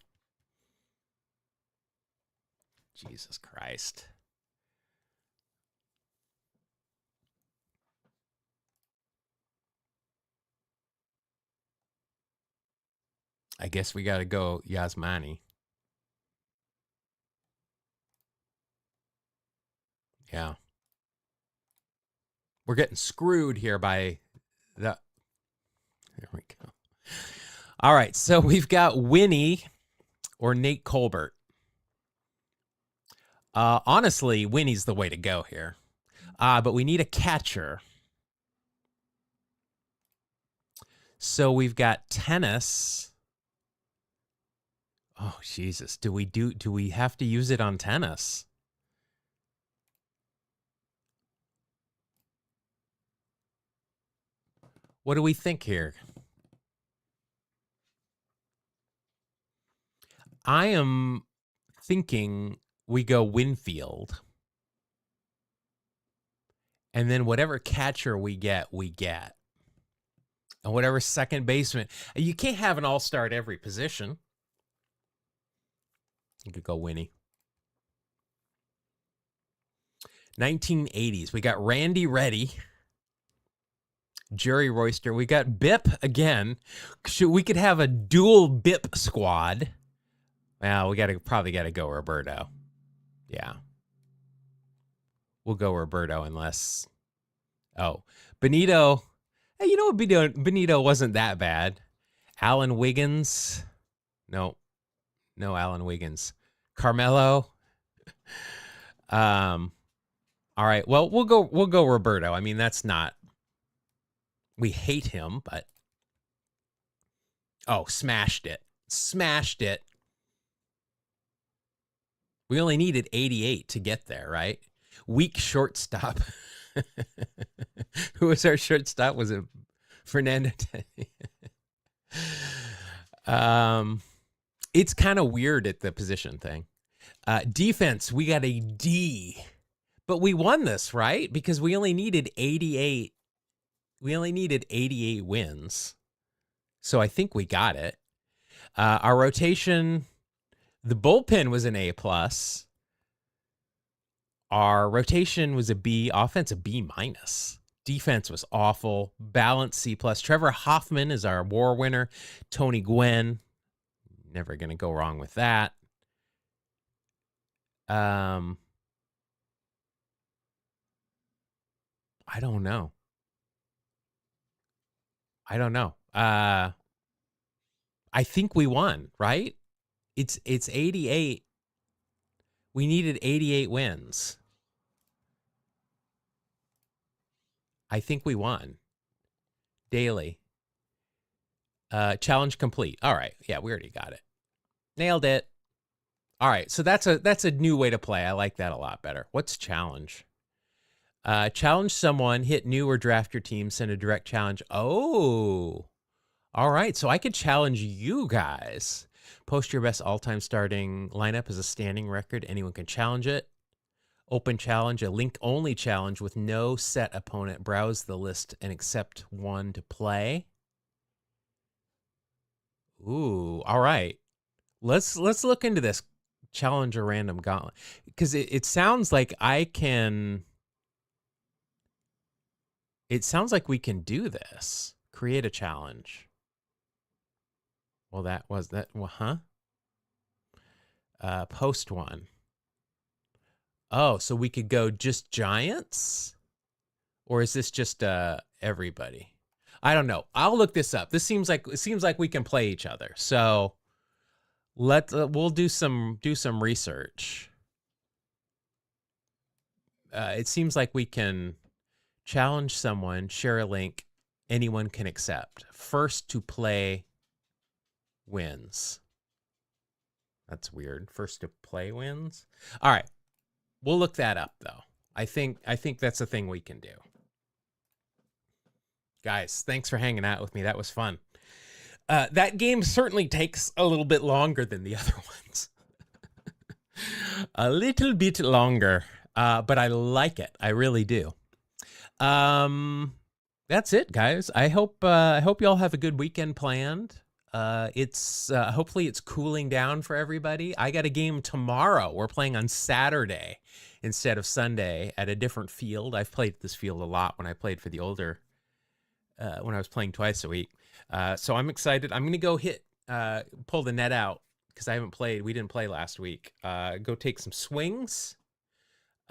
S1: Jesus Christ. I guess we got to go Yasmani. Yeah. We're getting screwed here by the... There we go. All right, so we've got Winnie or Nate Colbert. Honestly, Winnie's the way to go here. But we need a catcher. So we've got tennis. Oh, Jesus. Do we have to use it on tennis? What do we think here? I am thinking we go Winfield. And then whatever catcher we get. And whatever second baseman. You can't have an all-star at every position. You could go Winnie. 1980s. We got Randy Reddy. Jerry Royster. We got Bip again. We could have a dual Bip squad. Well, we probably gotta go Roberto. Yeah. We'll go Roberto unless... Oh, Benito. Hey, you know what? Benito wasn't that bad. Alan Wiggins. No, Alan Wiggins. Carmelo. All right. Well, we'll go Roberto. I mean, that's not... We hate him, but... Oh, smashed it. We only needed 88 to get there, right? Weak shortstop. Who was our shortstop? Was it Fernando? It's kind of weird at the position thing. Defense, we got a D. But we won this, right? Because we only needed 88. We only needed 88 wins. So I think we got it. Our rotation... The bullpen was an A+. Our rotation was a B. Offense, a B-. Defense was awful. Balance, C+. Trevor Hoffman is our WAR winner. Tony Gwynn. Never going to go wrong with that. I don't know. I think we won, right? It's 88. We needed 88 wins. I think we won. Daily. Challenge complete. All right. Yeah, we already got it. Nailed it. All right. So that's a new way to play. I like that a lot better. What's challenge? Challenge someone, hit new or draft your team, send a direct challenge. Oh. All right. So I could challenge you guys. Post your best all-time starting lineup as a standing record. Anyone can challenge it. Open challenge, a link-only challenge with no set opponent. Browse the list and accept one to play. Ooh, all right. Let's look into this. Challenge a random gauntlet. Because it sounds like I can... It sounds like we can do this. Create a challenge. Well, post one. Oh, so we could go just Giants? Or is this just everybody? I don't know. I'll look this up. It seems like we can play each other. So we'll do some research. It seems like we can challenge someone, share a link, anyone can accept. First to play wins. That's weird. First to play wins. All right. We'll look that up though. I think that's a thing we can do. Guys, thanks for hanging out with me. That was fun. That game certainly takes a little bit longer than the other ones. A little bit longer. But I like it. I really do. That's it, guys. I hope y'all have a good weekend planned. Hopefully it's cooling down for everybody. I got a game tomorrow. We're playing on Saturday instead of Sunday at a different field. I've played this field a lot when I played for the older, when I was playing twice a week. So I'm excited. I'm going to go pull the net out because I haven't played. We didn't play last week. Go take some swings.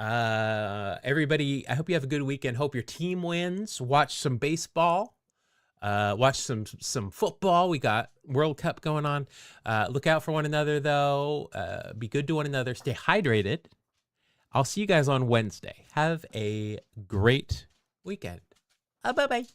S1: Everybody, I hope you have a good weekend. Hope your team wins. Watch some baseball. Watch some football. We got World Cup going on. Look out for one another, though. Be good to one another. Stay hydrated. I'll see you guys on Wednesday. Have a great weekend. Bye-bye.